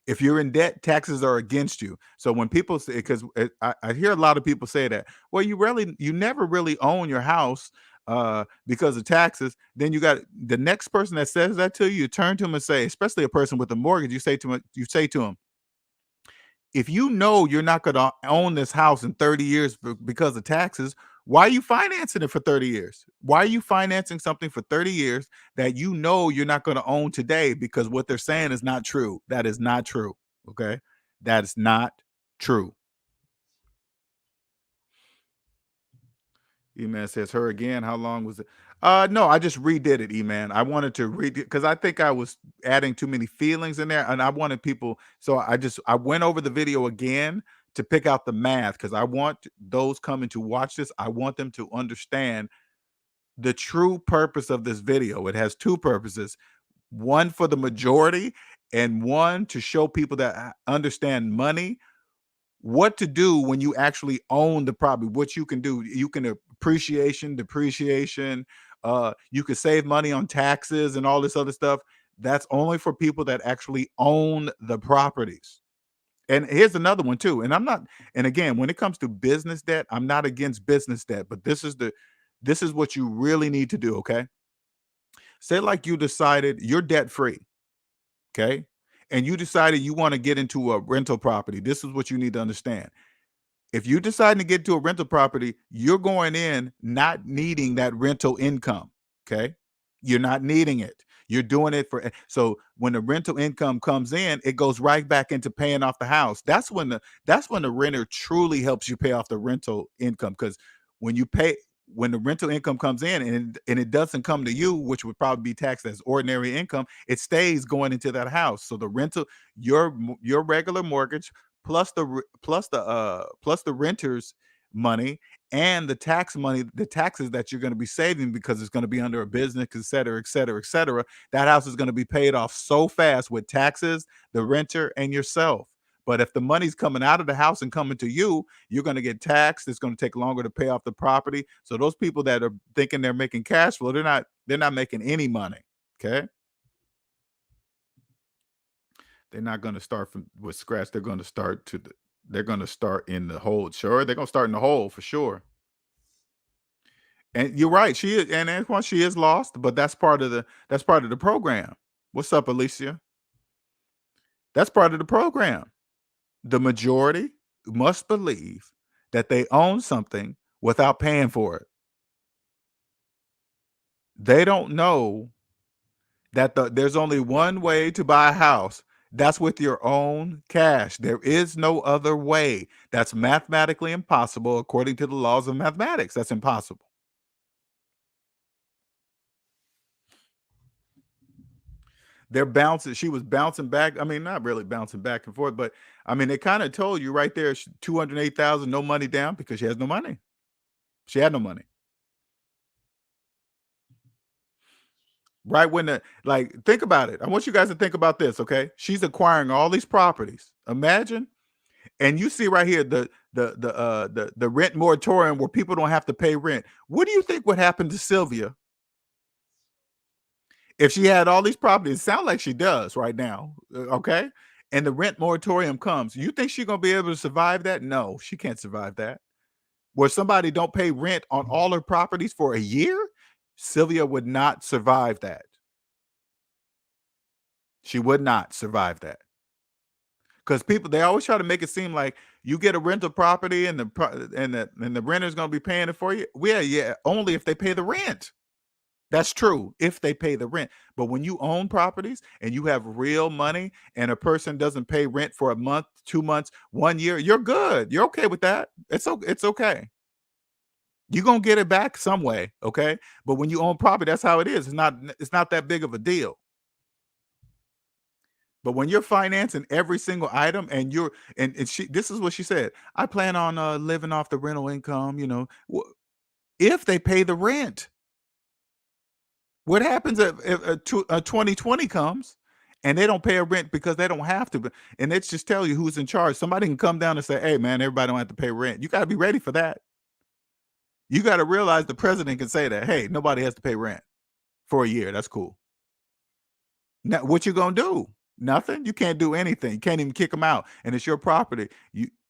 If you're in debt, taxes are against you. So when people say, because I hear a lot of people say that, well, you never really own your house because of taxes. Then you got the next person that says that to you, turn to him and say, especially a person with a mortgage, you say to him, if you know you're not going to own this house in 30 years because of taxes, why are you financing it for 30 years? Why are you financing something for 30 years that you know you're not going to own today? Because what they're saying is not true. That is not true. Okay? That is not true. E-Man says, her again. How long was it? No, I just redid it, E-Man. I wanted to read it because I think I was adding too many feelings in there, and I wanted people. So I went over the video again to pick out the math, because I want those coming to watch this, I want them to understand the true purpose of this video. It has two purposes: one for the majority, and one to show people that understand money what to do when you actually own the property. What you can do: you can depreciation, you can save money on taxes and all this other stuff. That's only for people that actually own the properties. And here's another one too. And again, when it comes to business debt, I'm not against business debt, but this is what you really need to do. Okay. Say like you decided you're debt free. Okay. And you decided you want to get into a rental property. This is what you need to understand. If you decide to get to a rental property, you're going in not needing that rental income. Okay. You're not needing it. You're doing it so when the rental income comes in, it goes right back into paying off the house. That's when the renter truly helps you pay off the rental income. Because when the rental income comes in and it doesn't come to you, which would probably be taxed as ordinary income, it stays going into that house. So the rental, your regular mortgage plus the renters money and the tax money, the taxes that you're going to be saving because it's going to be under a business, et cetera, et cetera, et cetera. That house is going to be paid off so fast with taxes, the renter, and yourself. But if the money's coming out of the house and coming to you, you're going to get taxed. It's going to take longer to pay off the property. So those people that are thinking they're making cash flow, they're not making any money. Okay. They're not going to start with scratch. They're going to start in the hole. Sure, they're going to start in the hole for sure. And you're right. She is, and Antoine, she is lost, but that's part of the program. What's up, Alicia? That's part of the program. The majority must believe that they own something without paying for it. They don't know that there's only one way to buy a house. That's with your own cash. There is no other way. That's mathematically impossible according to the laws of mathematics. That's impossible. They're bouncing. She was bouncing back. I mean, not really bouncing back and forth, but I mean, they kind of told you right there, 208,000, no money down because she has no money. She had no money. Right when think about it. I want you guys to think about this, okay? She's acquiring all these properties. Imagine, and you see right here the rent moratorium where people don't have to pay rent. What do you think would happen to Sylvia if she had all these properties? Sound like she does right now, okay? And the rent moratorium comes. You think she's gonna be able to survive that? No, she can't survive that. Where somebody don't pay rent on all her properties for a year, Sylvia would not survive that. She would not survive that. Because people, they always try to make it seem like you get a rental property and the renter's going to be paying it for you. Yeah, only if they pay the rent. That's true, if they pay the rent. But when you own properties and you have real money and a person doesn't pay rent for a month, 2 months, 1 year, you're good. You're okay with that. It's okay. You're going to get it back some way, okay? But when you own property, that's how it is. It's not that big of a deal. But when you're financing every single item and this is what she said, I plan on living off the rental income, if they pay the rent. What happens if 2020 comes and they don't pay a rent because they don't have to? And let's just tell you who's in charge. Somebody can come down and say, hey, man, everybody don't have to pay rent. You got to be ready for that. You got to realize the president can say that, hey, nobody has to pay rent for a year. That's cool. Now, what you going to do? Nothing. You can't do anything. You can't even kick them out. And it's your property.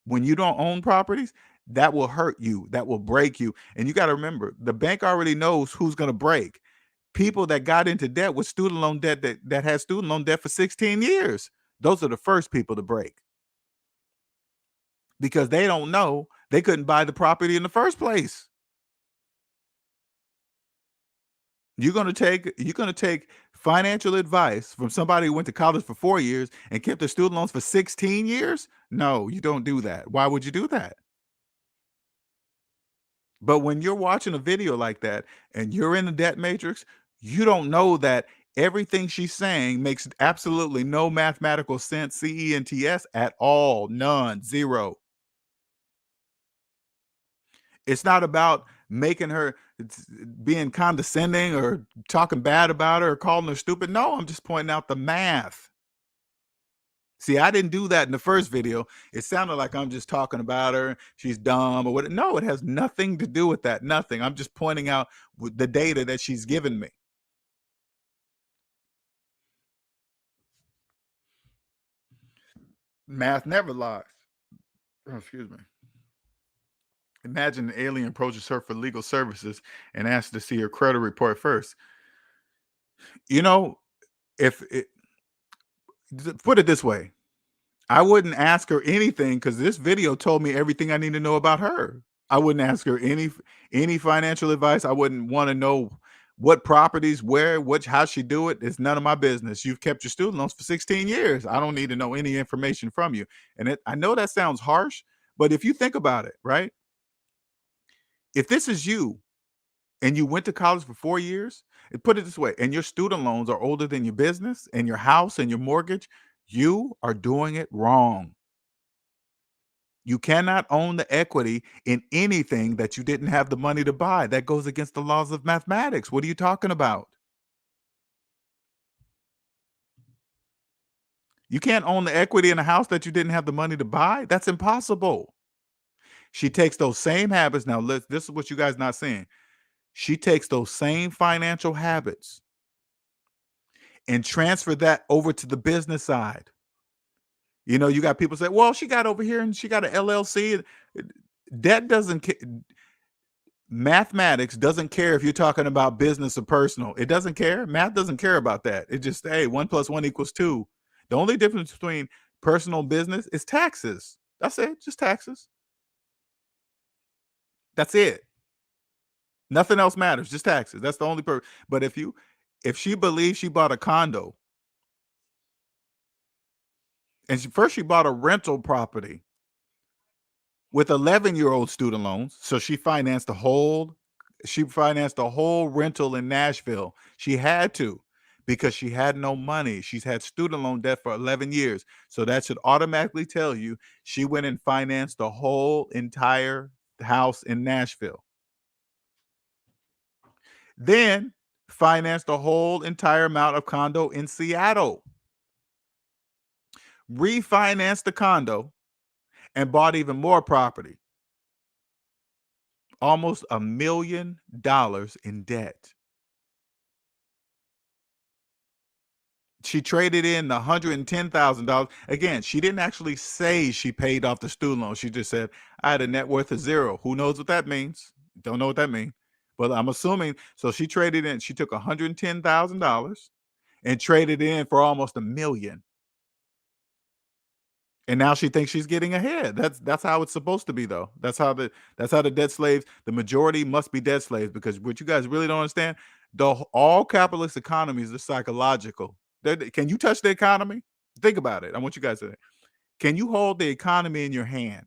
When you don't own properties, that will hurt you. That will break you. And you got to remember, the bank already knows who's going to break. People that got into debt with student loan debt that had student loan debt for 16 years. Those are the first people to break. Because they don't know they couldn't buy the property in the first place. You're going to take financial advice from somebody who went to college for 4 years and kept their student loans for 16 years? No, you don't do that. Why would you do that? But when you're watching a video like that and you're in the debt matrix, you don't know that everything she's saying makes absolutely no mathematical sense, CENTS at all. None, zero. It's not about making her being condescending or talking bad about her or calling her stupid. No, I'm just pointing out the math. See, I didn't do that in the first video. It sounded like I'm just talking about her. She's dumb or what. No, it has nothing to do with that. Nothing. I'm just pointing out the data that she's given me. Math never lies. Oh, excuse me. Imagine an alien approaches her for legal services and asks to see her credit report first. If it, put it this way, I wouldn't ask her anything because this video told me everything I need to know about her. I wouldn't ask her any financial advice. I wouldn't want to know what properties, where, how she do it. It's none of my business. You've kept your student loans for 16 years. I don't need to know any information from you. And I know that sounds harsh, but if you think about it, right? If this is you and you went to college for 4 years, and put it this way, and your student loans are older than your business and your house and your mortgage, you are doing it wrong. You cannot own the equity in anything that you didn't have the money to buy. That goes against the laws of mathematics. What are you talking about? You can't own the equity in a house that you didn't have the money to buy. That's impossible. She takes those same habits. Now, this is what you guys not seeing. She takes those same financial habits and transfer that over to the business side. You know, you got people say, well, she got over here and she got an LLC. That doesn't mathematics doesn't care if you're talking about business or personal. It doesn't care. Math doesn't care about that. It just, hey, 1 + 1 = 2. The only difference between personal and business is taxes. That's it. Just taxes. That's it. Nothing else matters. Just taxes. That's the only purpose. But if she believes she bought a condo and she bought a rental property with 11-year-old student loans, so she financed the whole rental in Nashville. She had to, because she had no money. She's had student loan debt for 11 years. So that should automatically tell you she went and financed the whole entire house in Nashville. Then financed the whole entire amount of condo in Seattle. Refinanced the condo and bought even more property. Almost $1 million in debt. She traded in the $110,000. Again, she didn't actually say she paid off the student loan. She just said, I had a net worth of 0. Who knows what that means? Don't know what that means. But I'm assuming, so she traded in, she took $110,000 and traded in for almost $1 million. And now she thinks she's getting ahead. That's how it's supposed to be, though. That's how the debt slaves, the majority must be debt slaves, because what you guys really don't understand, all capitalist economies are psychological. Can you touch the economy? Think about it. I want you guys to think. Can you hold the economy in your hand?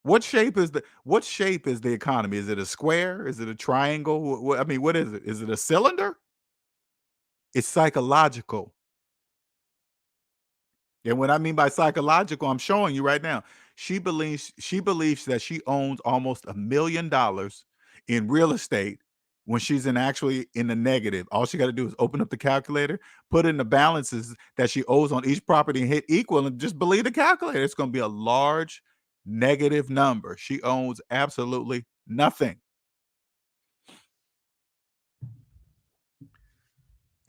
What shape is the economy? Is it a square? Is it a triangle? What is it? Is it a cylinder? It's psychological. And what I mean by psychological, I'm showing you right now. She believes that she owns almost $1 million in real estate when she's actually in the negative. All she got to do is open up the calculator, put in the balances that she owes on each property and hit equal, and just believe the calculator. It's going to be a large negative number. She owns absolutely nothing.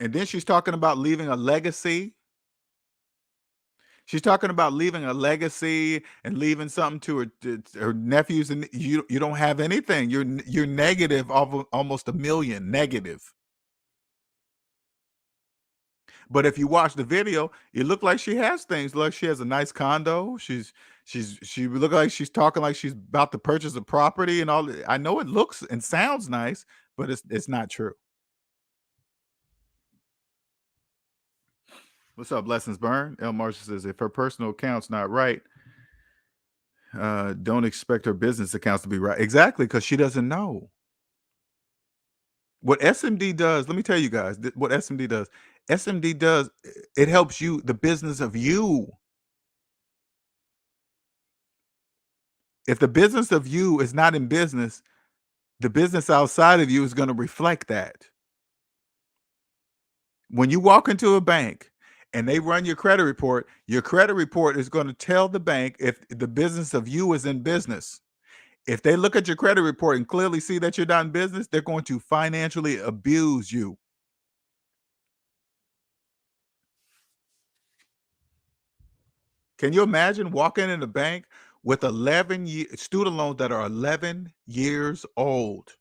And then she's talking about leaving a legacy. She's talking about leaving a legacy and leaving something to her nephews, and you don't have anything. You're negative of almost $1 million negative. But if you watch the video, it look like she has things. Look, she has a nice condo. She look like she's talking like she's about to purchase a property and all. I know it looks and sounds nice, but it's not true. What's up, Blessings Burn? El Marshall says, if her personal account's not right, don't expect her business accounts to be right. Exactly, because she doesn't know. What SMD does, let me tell you guys what SMD does. SMD does, it helps you, the business of you. If the business of you is not in business, the business outside of you is going to reflect that. When you walk into a bank and they run your credit report is going to tell the bank if the business of you is in business. If they look at your credit report and clearly see that you're not in business, they're going to financially abuse you. Can you imagine walking in a bank with 11 student loans that are 11 years old,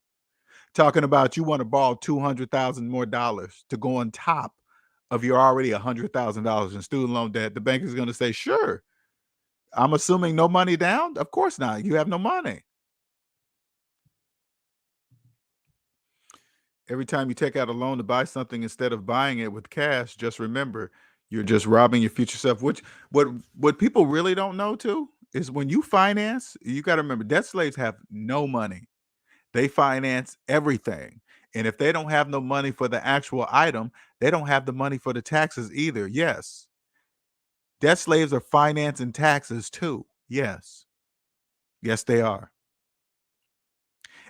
talking about you want to borrow $200,000 more to go on top of your already $100,000 in student loan debt? The bank is going to say, sure. I'm assuming no money down? Of course not. You have no money. Every time you take out a loan to buy something instead of buying it with cash, just remember, you're just robbing your future self. Which what people really don't know too is when you finance, you got to remember, debt slaves have no money. They finance everything. And if they don't have no money for the actual item, they don't have the money for the taxes either. Yes. Debt slaves are financing taxes too. Yes. Yes, they are.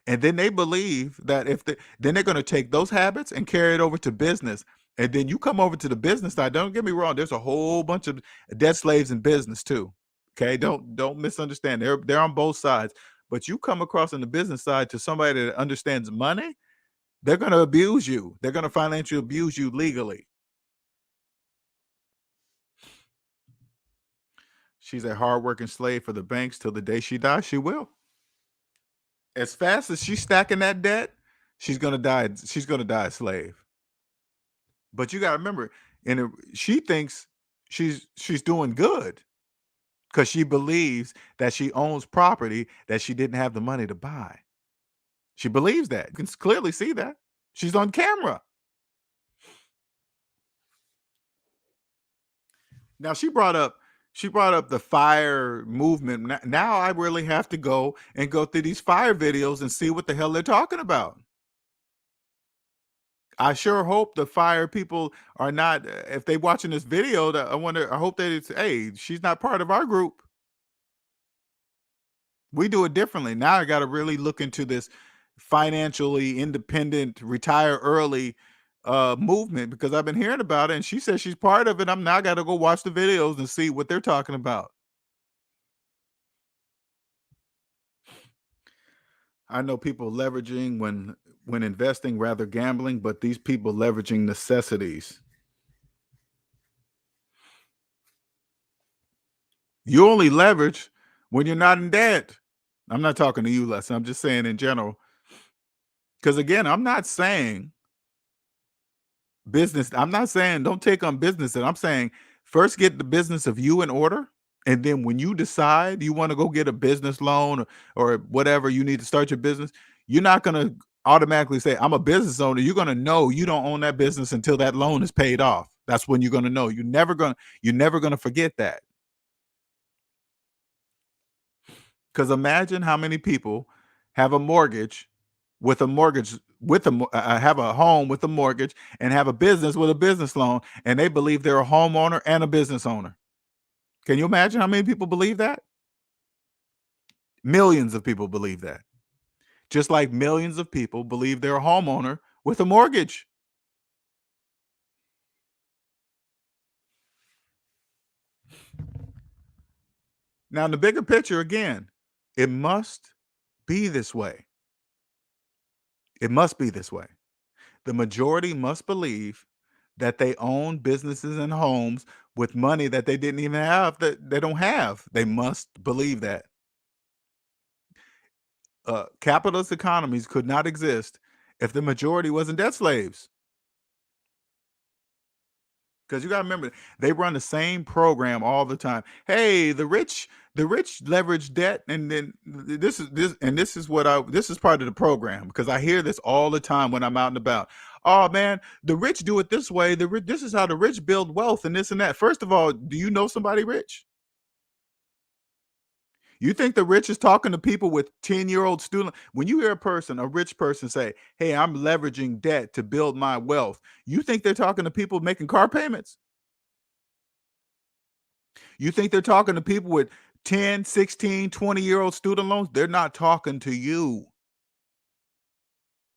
And then they believe that then they're going to take those habits and carry it over to business. And then you come over to the business side. Don't get me wrong. There's a whole bunch of debt slaves in business too. Okay. Don't misunderstand. They're on both sides. But you come across on the business side to somebody that understands money, they're going to abuse you. They're going to financially abuse you legally. She's a hardworking slave for the banks till the day she dies. She will. As fast as she's stacking that debt, she's gonna die. She's gonna die a slave. But you gotta remember, she thinks she's doing good because she believes that she owns property that she didn't have the money to buy. She believes that. You can clearly see that. She's on camera. Now she brought up the fire movement. Now I really have to go through these fire videos and see what the hell they're talking about. I sure hope the fire people are not, if they watching this video, I hope that it's, hey, she's not part of our group. We do it differently. Now I got to really look into this financially independent, retire early movement, because I've been hearing about it and she says she's part of it. I'm now got to go watch the videos and see what they're talking about. I know people leveraging when investing, rather gambling, but these people leveraging necessities. You only leverage when you're not in debt. I'm not talking to you, Les. I'm just saying in general. Because again, I'm not saying business. I'm not saying don't take on business. And I'm saying first get the business of you in order. And then when you decide you want to go get a business loan or whatever you need to start your business, you're not going to automatically say, I'm a business owner. You're going to know you don't own that business until that loan is paid off. That's when you're going to know. You're never going to forget that. Because imagine how many people have a mortgage with a mortgage have a home with a mortgage and have a business with a business loan, and they believe they're a homeowner and a business owner. Can you imagine how many people believe that? Millions of people believe that. Just like millions of people believe they're a homeowner with a mortgage. Now, in the bigger picture, again, it must be this way. It must be this way. The majority must believe that they own businesses and homes with money that they didn't even have, that they don't have. They must believe that. Capitalist economies could not exist if the majority wasn't debt slaves. Because you got to remember, they run the same program all the time. Hey, the rich leverage debt, and then this is part of the program, because I hear this all the time when I'm out and about. Oh man, the rich do it this way. This is how the rich build wealth, and this and that. First of all, do you know somebody rich? You think the rich is talking to people with 10-year-old student? When you hear a rich person say, hey, I'm leveraging debt to build my wealth, you think they're talking to people making car payments? You think they're talking to people with 10, 16, 20-year-old student loans? They're not talking to you.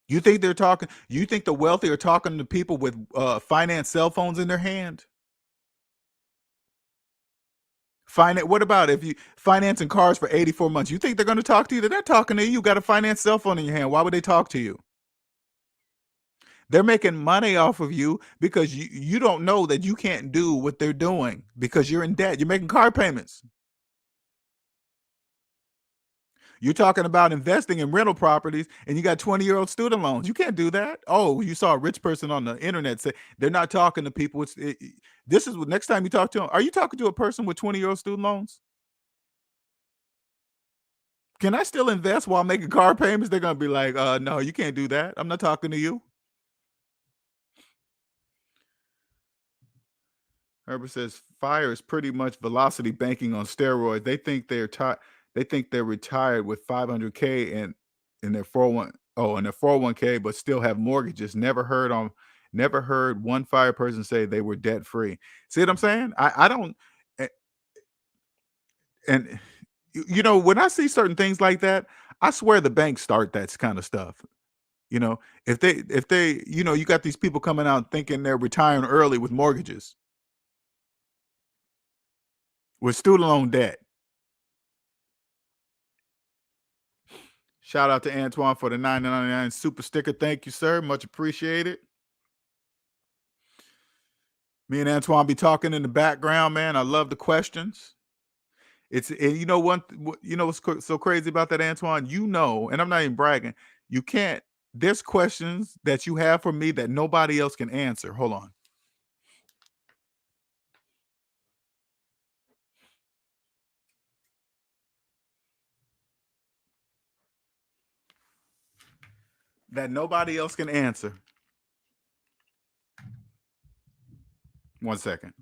You think the wealthy are talking to people with finance cell phones in their hand? What about if you financing cars for 84 months? You think they're going to talk to you? They're not talking to you. You got a finance cell phone in your hand. Why would they talk to you? They're making money off of you because you don't know that you can't do what they're doing because you're in debt. You're making car payments. You're talking about investing in rental properties and you got 20-year-old student loans. You can't do that. Oh, you saw a rich person on the internet say they're not talking to people. This is what next time you talk to them. Are you talking to a person with 20-year-old student loans? Can I still invest while making car payments? They're going to be like, no, you can't do that. I'm not talking to you. Herbert says fire is pretty much velocity banking on steroids. They think they're retired with 500K and in their 401K, but still have mortgages. Never heard one fire person say they were debt free. See what I'm saying? I don't. And when I see certain things like that, I swear the banks start that kind of stuff. If they, you got these people coming out thinking they're retiring early with mortgages, with student loan debt. Shout out to Antoine for the $9.99 super sticker. Thank you, sir. Much appreciated. Me and Antoine be talking in the background, man. I love the questions. And what's so crazy about that, Antoine? And I'm not even bragging. You can't. There's questions that you have for me that nobody else can answer. Hold on. That nobody else can answer. One second.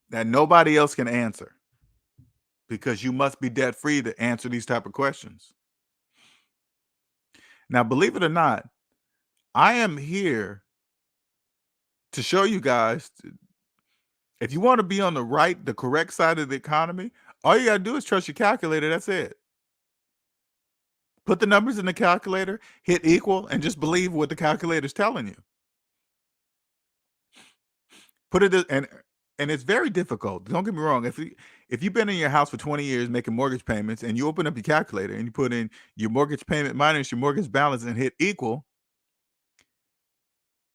That nobody else can answer, because you must be debt free to answer these type of questions. Now, believe it or not, I am here to show you guys, if you want to be on the correct side of the economy, all you got to do is trust your calculator. That's it. Put the numbers in the calculator, hit equal, and just believe what the calculator's telling you. Put it and it's very difficult. Don't get me wrong. If you've been in your house for 20 years making mortgage payments, and you open up your calculator and you put in your mortgage payment minus your mortgage balance and hit equal,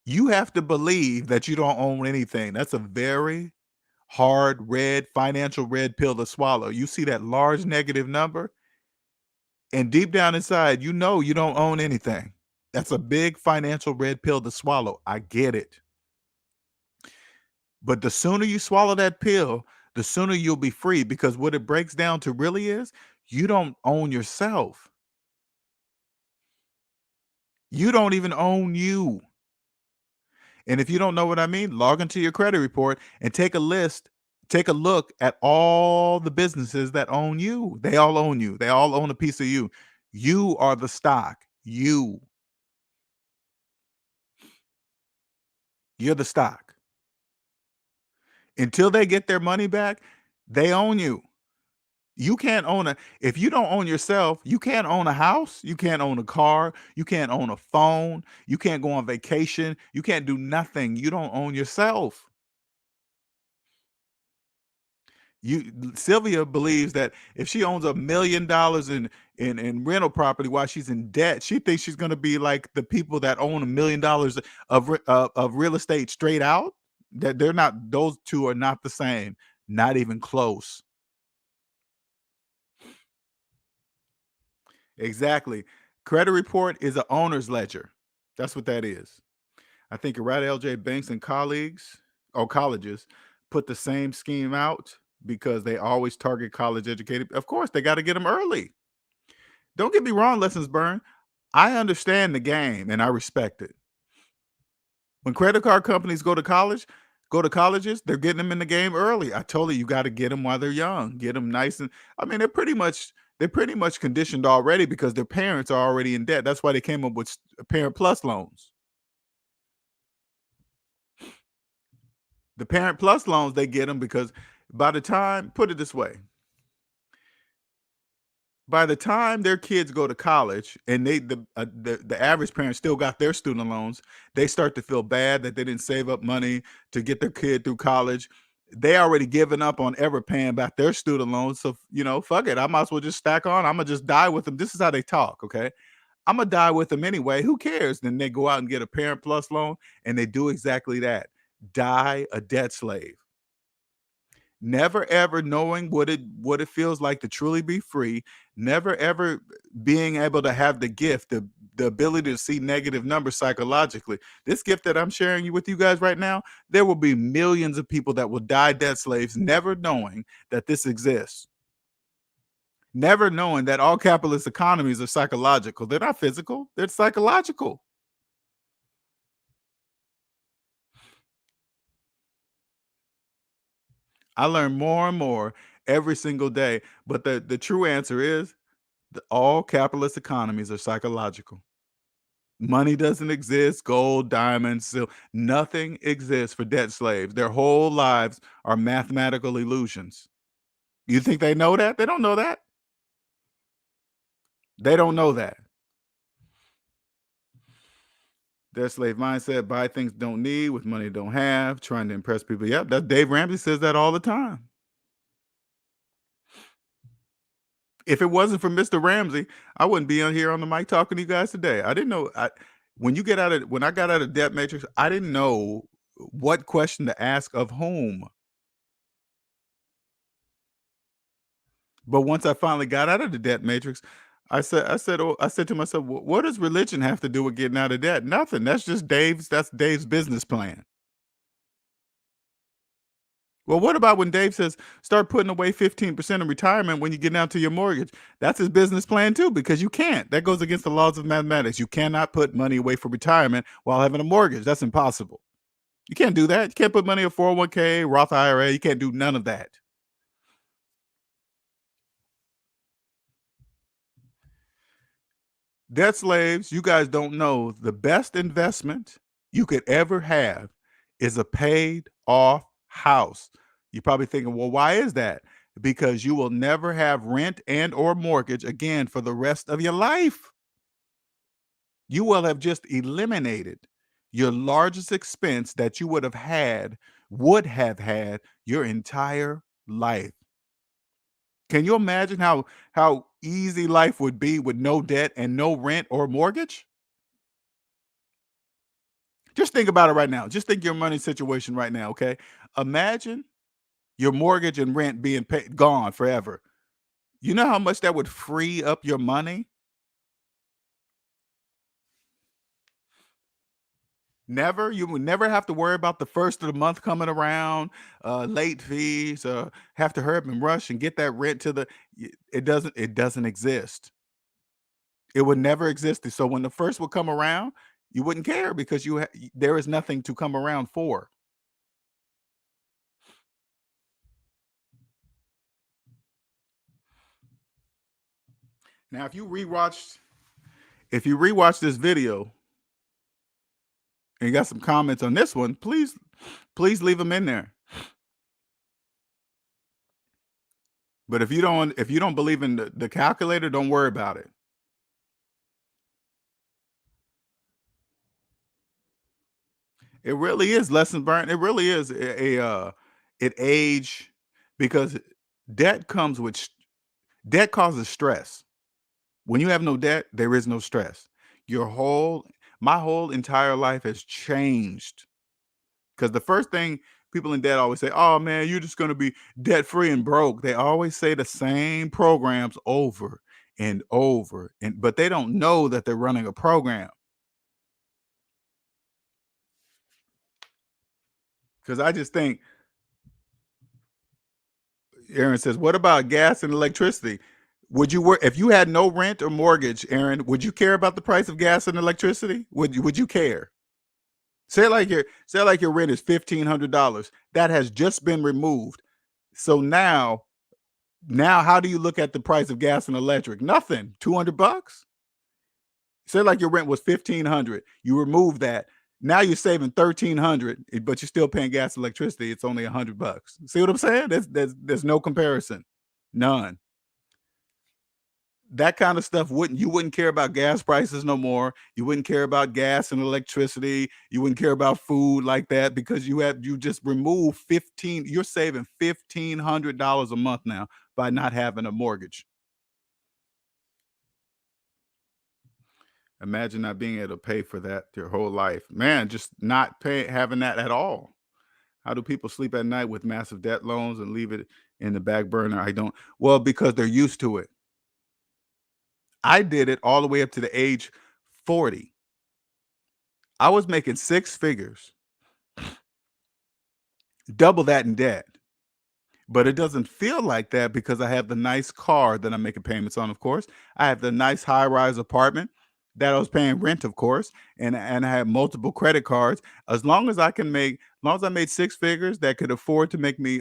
you have to believe that you don't own anything. That's a very hard financial red pill to swallow. You see that large negative number, and deep down inside, you don't own anything. That's a big financial red pill to swallow. I get it. But the sooner you swallow that pill, the sooner you'll be free, because what it breaks down to really is, you don't own yourself. You don't even own you. And if you don't know what I mean, log into your credit report and take a look at all the businesses that own you. They all own you. They all own a piece of you. You are the stock. You're the stock. Until they get their money back, they own you. You can't if you don't own yourself, you can't own a house, you can't own a car, you can't own a phone, you can't go on vacation, you can't do nothing. You don't own yourself. Sylvia believes that if she owns $1 million in rental property while she's in debt, she thinks she's going to be like the people that own $1 million of real estate straight out. That they're not. Those two are not the same. Not even close. Exactly. Credit report is an owner's ledger. That's what that is. I think Rat LJ Banks and colleagues or colleges put the same scheme out because they always target college educated. Of course, they got to get them early. Don't get me wrong, Lessons Burn. I understand the game and I respect it. When credit card companies go to colleges, they're getting them in the game early. I told you got to get them while they're young. Get them nice. And I mean, they're pretty much conditioned already because their parents are already in debt. That's why they came up with Parent Plus loans. The Parent Plus loans, they get them because by the time, put it this way, by the time their kids go to college and the average parent still got their student loans, they start to feel bad that they didn't save up money to get their kid through college. They already given up on ever paying back their student loans. So, fuck it. I might as well just stack on. I'm going to just die with them. This is how they talk, okay? I'm going to die with them anyway. Who cares? Then they go out and get a Parent Plus loan, and they do exactly that. Die a debt slave. Never ever knowing what it feels like to truly be free, never ever being able to have the gift, the ability to see negative numbers psychologically. This gift that I'm sharing with you guys right now, there will be millions of people that will die debt slaves, never knowing that this exists. Never knowing that all capitalist economies are psychological. They're not physical, they're psychological. I learn more and more every single day. But the true answer is All capitalist economies are psychological. Money doesn't exist, gold, diamonds, silver, nothing exists for debt slaves. Their whole lives are mathematical illusions. You think they know that? They don't know that. They don't know that. Their slave mindset, buy things don't need with money don't have, trying to impress people. Yep, that Dave Ramsey says that all the time. If it wasn't for Mr. Ramsey, I wouldn't be on here on the mic talking to you guys today. I didn't know. When I got out of Debt Matrix, I didn't know what question to ask of whom. But once I finally got out of the Debt Matrix, I said to myself, what does religion have to do with getting out of debt? Nothing. That's just Dave's business plan. Well, what about when Dave says start putting away 15% in retirement when you get down to your mortgage? That's his business plan too, because you can't. That goes against the laws of mathematics. You cannot put money away for retirement while having a mortgage. That's impossible. You can't do that. You can't put money in a 401k, Roth IRA. You can't do none of that. Debt slaves, you guys don't know the best investment you could ever have is a paid off house. You're probably thinking, well, why is that? Because you will never have rent and or mortgage again for the rest of your life. You will have just eliminated your largest expense that you would have had your entire life. Can you imagine how easy life would be with no debt and no rent or mortgage? Just think about it right now. Just think your money situation right now, okay? Imagine your mortgage and rent being gone forever. You know how much that would free up your money? Never. You would never have to worry about the first of the month coming around, late fees, have to hurry up and rush and get that rent to the. It doesn't exist. It would never exist. So when the first would come around, you wouldn't care because there is nothing to come around for. Now, if you rewatch this video and you got some comments on this one, please leave them in there. But if you don't believe in the calculator, don't worry about it. It really is lesson learned. It really is it age because debt causes stress. When you have no debt, there is no stress. My whole entire life has changed. Because the first thing people in debt always say, oh man, you're just going to be debt free and broke. They always say the same programs over and over, but they don't know that they're running a program. Because I just think, Aaron says, what about gas and electricity? Would you work if you had no rent or mortgage, Aaron? Would you care about the price of gas and electricity? Would you care? Say like your rent is $1,500. That has just been removed. So now how do you look at the price of gas and electric? Nothing. $200. Say like your rent was $1,500. You remove that. Now you're saving $1,300, but you're still paying gas and electricity. It's only $100. See what I'm saying? There's no comparison. None. That kind of stuff you wouldn't care about gas prices no more. You wouldn't care about gas and electricity. You wouldn't care about food like that because you just remove you're saving $1,500 a month now by not having a mortgage. Imagine not being able to pay for that your whole life. Man, just not having that at all. How do people sleep at night with massive debt loans and leave it in the back burner? I don't. Well, because they're used to it. I did it all the way up to the age 40. I was making six figures, double that in debt. But it doesn't feel like that because I have the nice car that I'm making payments on, of course. I have the nice high-rise apartment that I was paying rent, of course, and I have multiple credit cards. As long as I made six figures that could afford to make me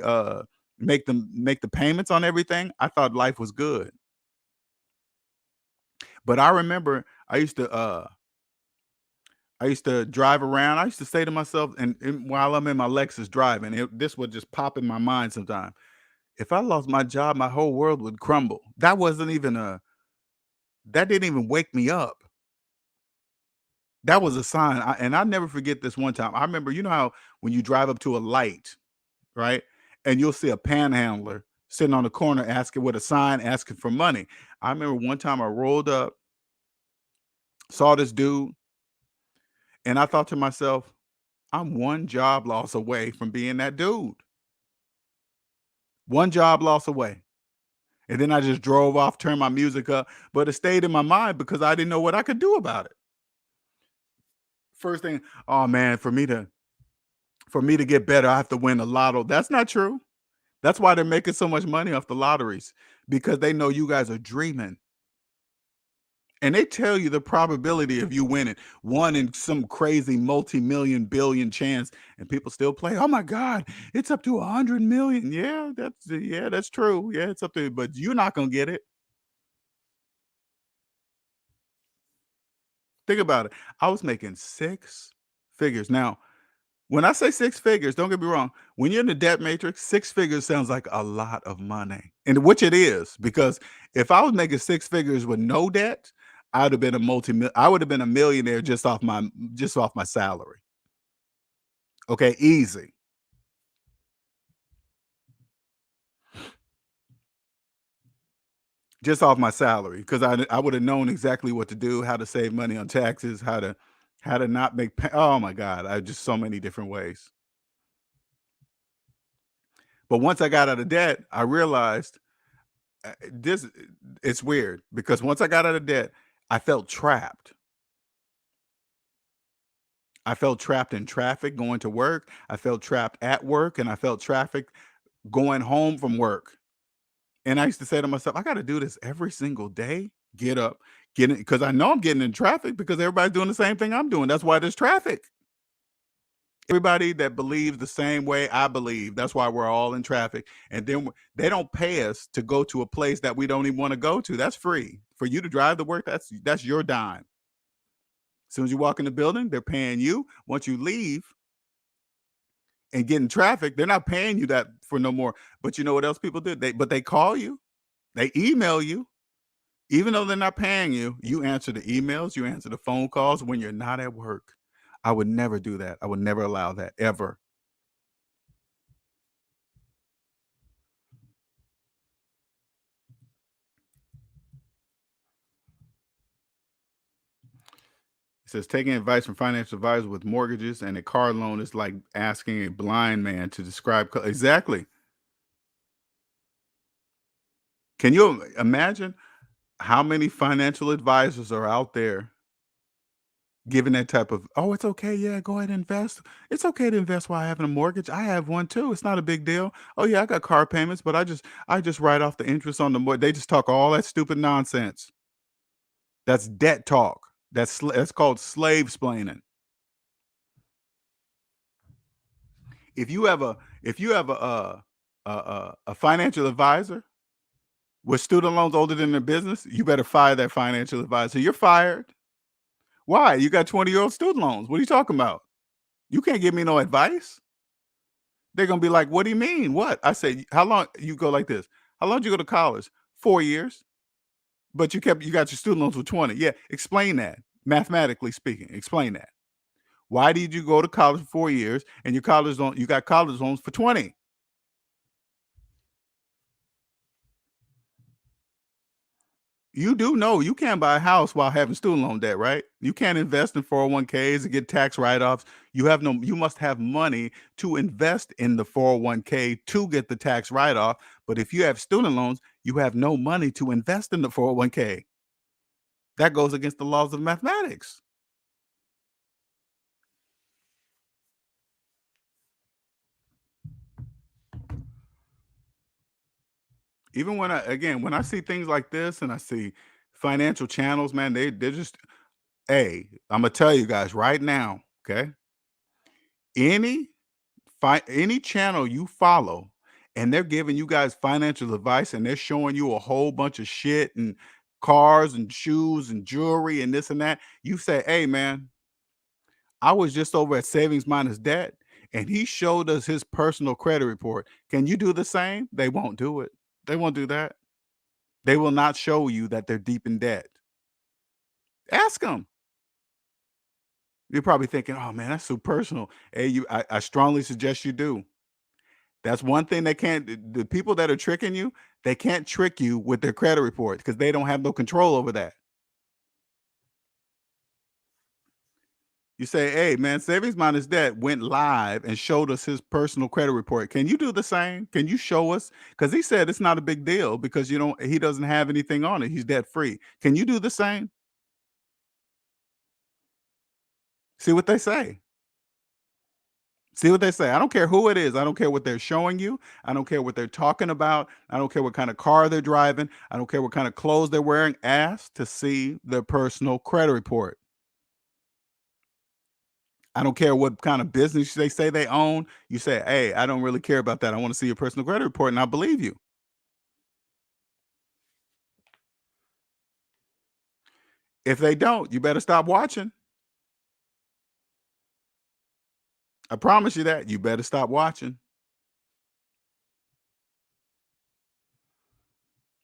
make the payments on everything, I thought life was good. But I remember I used to drive around. I used to say to myself, and while I'm in my Lexus driving, this would just pop in my mind sometime. If I lost my job, my whole world would crumble. That didn't even wake me up. That was a sign. And I'll never forget this one time. I remember, you know how when you drive up to a light, right? And you'll see a panhandler sitting on the corner asking with a sign asking for money. I remember one time I rolled up, saw this dude, and I thought to myself, I'm one job loss away from being that dude. One job loss away. And then I just drove off, turned my music up, but it stayed in my mind because I didn't know what I could do about it. First thing, oh man, for me to get better, I have to win the lotto. That's not true. That's why they're making so much money off the lotteries, because they know you guys are dreaming. And they tell you the probability of you winning, one in some crazy multi-million billion chance, and people still play. Oh my God, it's up to 100 million. Yeah, that's true. Yeah, it's up to, but you're not gonna get it. Think about it. I was making six figures. Now, when I say six figures, don't get me wrong. When you're in the debt matrix, six figures sounds like a lot of money, and which it is. Because if I was making six figures with no debt, I'd have been I would have been a millionaire just off my salary. Okay, easy. Just off my salary, because I would have known exactly what to do, how to save money on taxes, how to not make. Oh my God, I just so many different ways. But once I got out of debt, I realized this. It's weird because once I got out of debt, I felt trapped. I felt trapped in traffic going to work. I felt trapped at work, and I felt traffic going home from work. And I used to say to myself, I got to do this every single day. Get up, get in, because I know I'm getting in traffic because everybody's doing the same thing I'm doing. That's why there's traffic. Everybody that believes the same way I believe. That's why we're all in traffic. And then they don't pay us to go to a place that we don't even want to go to. That's free. For you to drive to work, that's your dime. As soon as you walk in the building, they're paying you. Once you leave and get in traffic, they're not paying you that for no more. But you know what else people do? They call you, they email you. Even though they're not paying you, you answer the emails, you answer the phone calls when you're not at work. I would never do that. I would never allow that, ever. It says taking advice from financial advisors with mortgages and a car loan is like asking a blind man to describe exactly. Can you imagine how many financial advisors are out there giving that type of, oh, it's okay, yeah, go ahead and invest. It's okay to invest while having a mortgage. I have one too. It's not a big deal. Oh yeah, I got car payments, but I just write off the interest on the mortgage. They just talk all that stupid nonsense. That's debt talk. That's called slave splaining. If you have a financial advisor with student loans older than their business, you better fire that financial advisor. You're fired. Why? You got 20-year-old student loans. What are you talking about? You can't give me no advice. They're gonna be like, "What do you mean? What?" I say, "How long?" You go like this. How long did you go to college? 4 years. But you got your student loans for 20. Yeah, explain that. Mathematically speaking, explain that. Why did you go to college for 4 years and you got college loans for 20? You do know you can't buy a house while having student loan debt, right? You can't invest in 401ks and get tax write-offs. You must have money to invest in the 401k to get the tax write-off. But if you have student loans, you have no money to invest in the 401k. That goes against the laws of mathematics. Even when I see things like this and I see financial channels, man, they're just, hey, I'm gonna tell you guys right now, okay? Any any channel you follow and they're giving you guys financial advice and they're showing you a whole bunch of shit and cars and shoes and jewelry and this and that. You say, hey, man, I was just over at SavingsMinusDebt and he showed us his personal credit report. Can you do the same? They won't do it. They won't do that. They will not show you that they're deep in debt. Ask them. You're probably thinking, oh man, that's so personal. Hey, I strongly suggest you do. That's one thing they can't, the people that are tricking you, they can't trick you with their credit report because they don't have no control over that. You say, hey man, SavingsMinusDebt went live and showed us his personal credit report. Can you do the same? Can you show us? Because he said it's not a big deal because he doesn't have anything on it. He's debt free. Can you do the same? See what they say. See what they say. I don't care who it is. I don't care what they're showing you. I don't care what they're talking about. I don't care what kind of car they're driving. I don't care what kind of clothes they're wearing. Ask to see their personal credit report. I don't care what kind of business they say they own. You say, hey, I don't really care about that. I want to see your personal credit report, and I believe you. If they don't, you better stop watching. I promise you that. You better stop watching.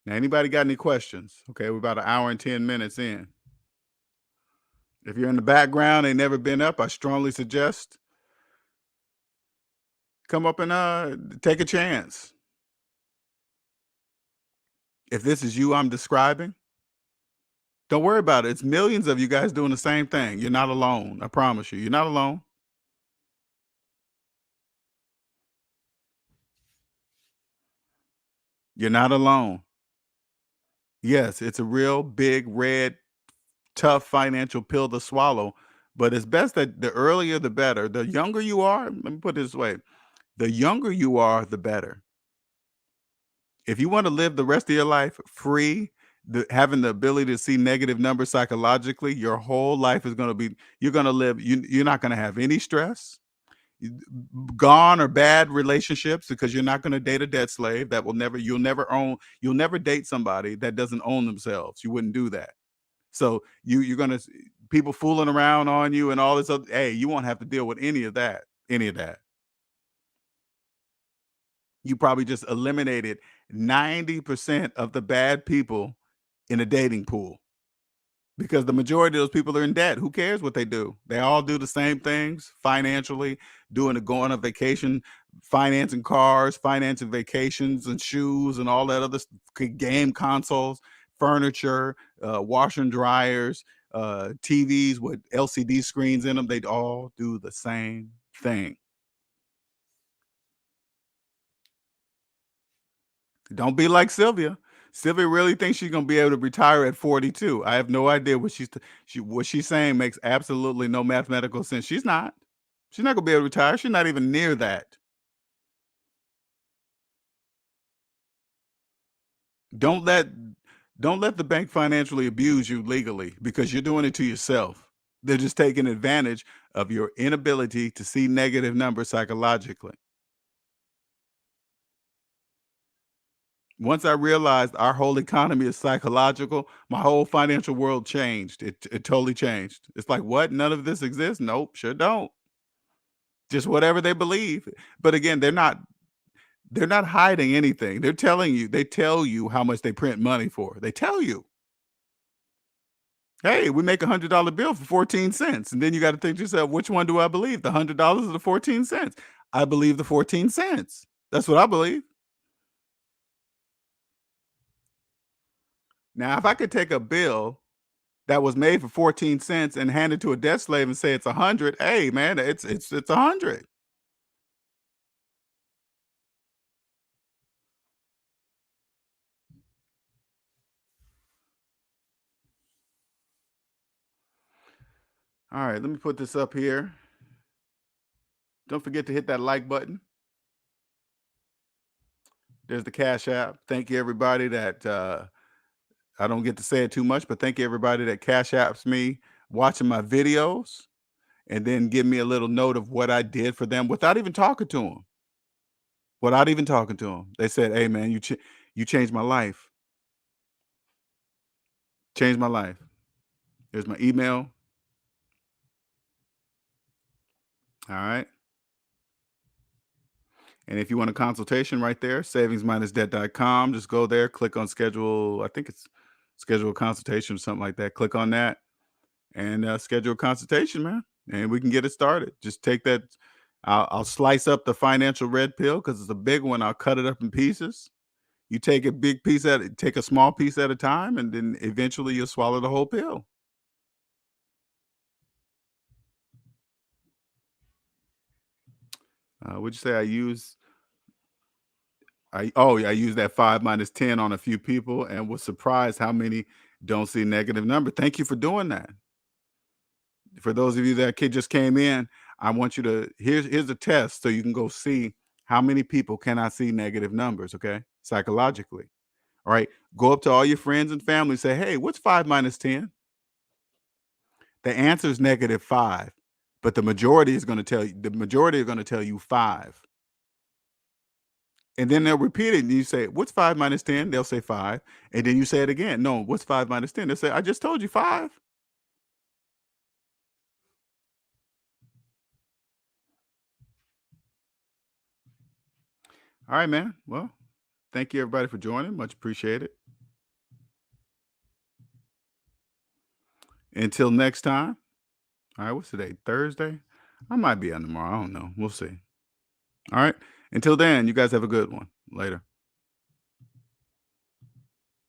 Now, anybody got any questions? Okay, we're about 1 hour and 10 minutes in. If you're in the background, ain't never been up, I strongly suggest come up and take a chance. If this is you I'm describing, don't worry about it. It's millions of you guys doing the same thing. You're not alone. I promise you. You're not alone. You're not alone. Yes, it's a real big, red, tough financial pill to swallow, but it's best that the earlier the better. The younger you are, let me put it this way, the younger you are, the better. If you want to live the rest of your life free, having the ability to see negative numbers psychologically, your whole life is going to be, you're going to live, you're not going to have any stress, gone or bad relationships because you're not going to date a debt slave that will never, you'll never date somebody that doesn't own themselves. You wouldn't do that. So you're going to, people fooling around on you and all this other, hey, you won't have to deal with any of that. You probably just eliminated 90% of the bad people in a dating pool because the majority of those people are in debt. Who cares what they do? They all do the same things financially, going on vacation, financing cars, financing vacations and shoes and all that other game consoles, furniture, washer and dryers, TVs with LCD screens in them. They all do the same thing. Don't be like Sylvia. Sylvia really thinks she's gonna be able to retire at 42. I have no idea what she's saying makes absolutely no mathematical sense. She's not. She's not gonna be able to retire. She's not even near that. Don't let the bank financially abuse you legally because you're doing it to yourself. They're just taking advantage of your inability to see negative numbers psychologically. Once I realized our whole economy is psychological, my whole financial world changed. It totally changed. It's like, what? None of this exists? Nope, sure don't. Just whatever they believe. But again, they're not hiding anything. They're telling you, they tell you how much they print money for. They tell you, hey, we make $100 bill for 14 cents. And then you got to think to yourself, which one do I believe? The $100 or the 14 cents? I believe the 14 cents. That's what I believe. Now, if I could take a bill that was made for 14 cents and hand it to a debt slave and say it's 100, hey man, it's 100. All right, let me put this up here. Don't forget to hit that like button. There's the Cash App. Thank you everybody that I don't get to say it too much, but thank you everybody that Cash Apps me watching my videos and then give me a little note of what I did for them without even talking to them. They said, hey man, you changed my life. Changed my life. There's my email. All right. And if you want a consultation right there, SavingsMinusDebt.com. Just go there, click on schedule. I think it's schedule a consultation or something like that. Click on that and schedule a consultation, man. And we can get it started. Just take that. I'll slice up the financial red pill because it's a big one. I'll cut it up in pieces. You take a big piece take a small piece at a time, and then eventually you'll swallow the whole pill. Would you say I use that 5 minus 10 on a few people and was surprised how many don't see negative number. Thank you for doing that. For those of you that just came in, I want you to here's a test so you can go see how many people cannot see negative numbers, okay? Psychologically. All right. Go up to all your friends and family, say, "Hey, what's 5 minus 10?" The answer is -5, but the majority are going to tell you 5. And then they'll repeat it, and you say, "What's 5 minus 10?" They'll say 5. And then you say it again. "No, what's 5 minus 10?" They'll say, "I just told you 5." All right, man. Well, thank you everybody for joining. Much appreciated. Until next time. All right, what's today? Thursday? I might be on tomorrow. I don't know. We'll see. All right. Until then, you guys have a good one. Later.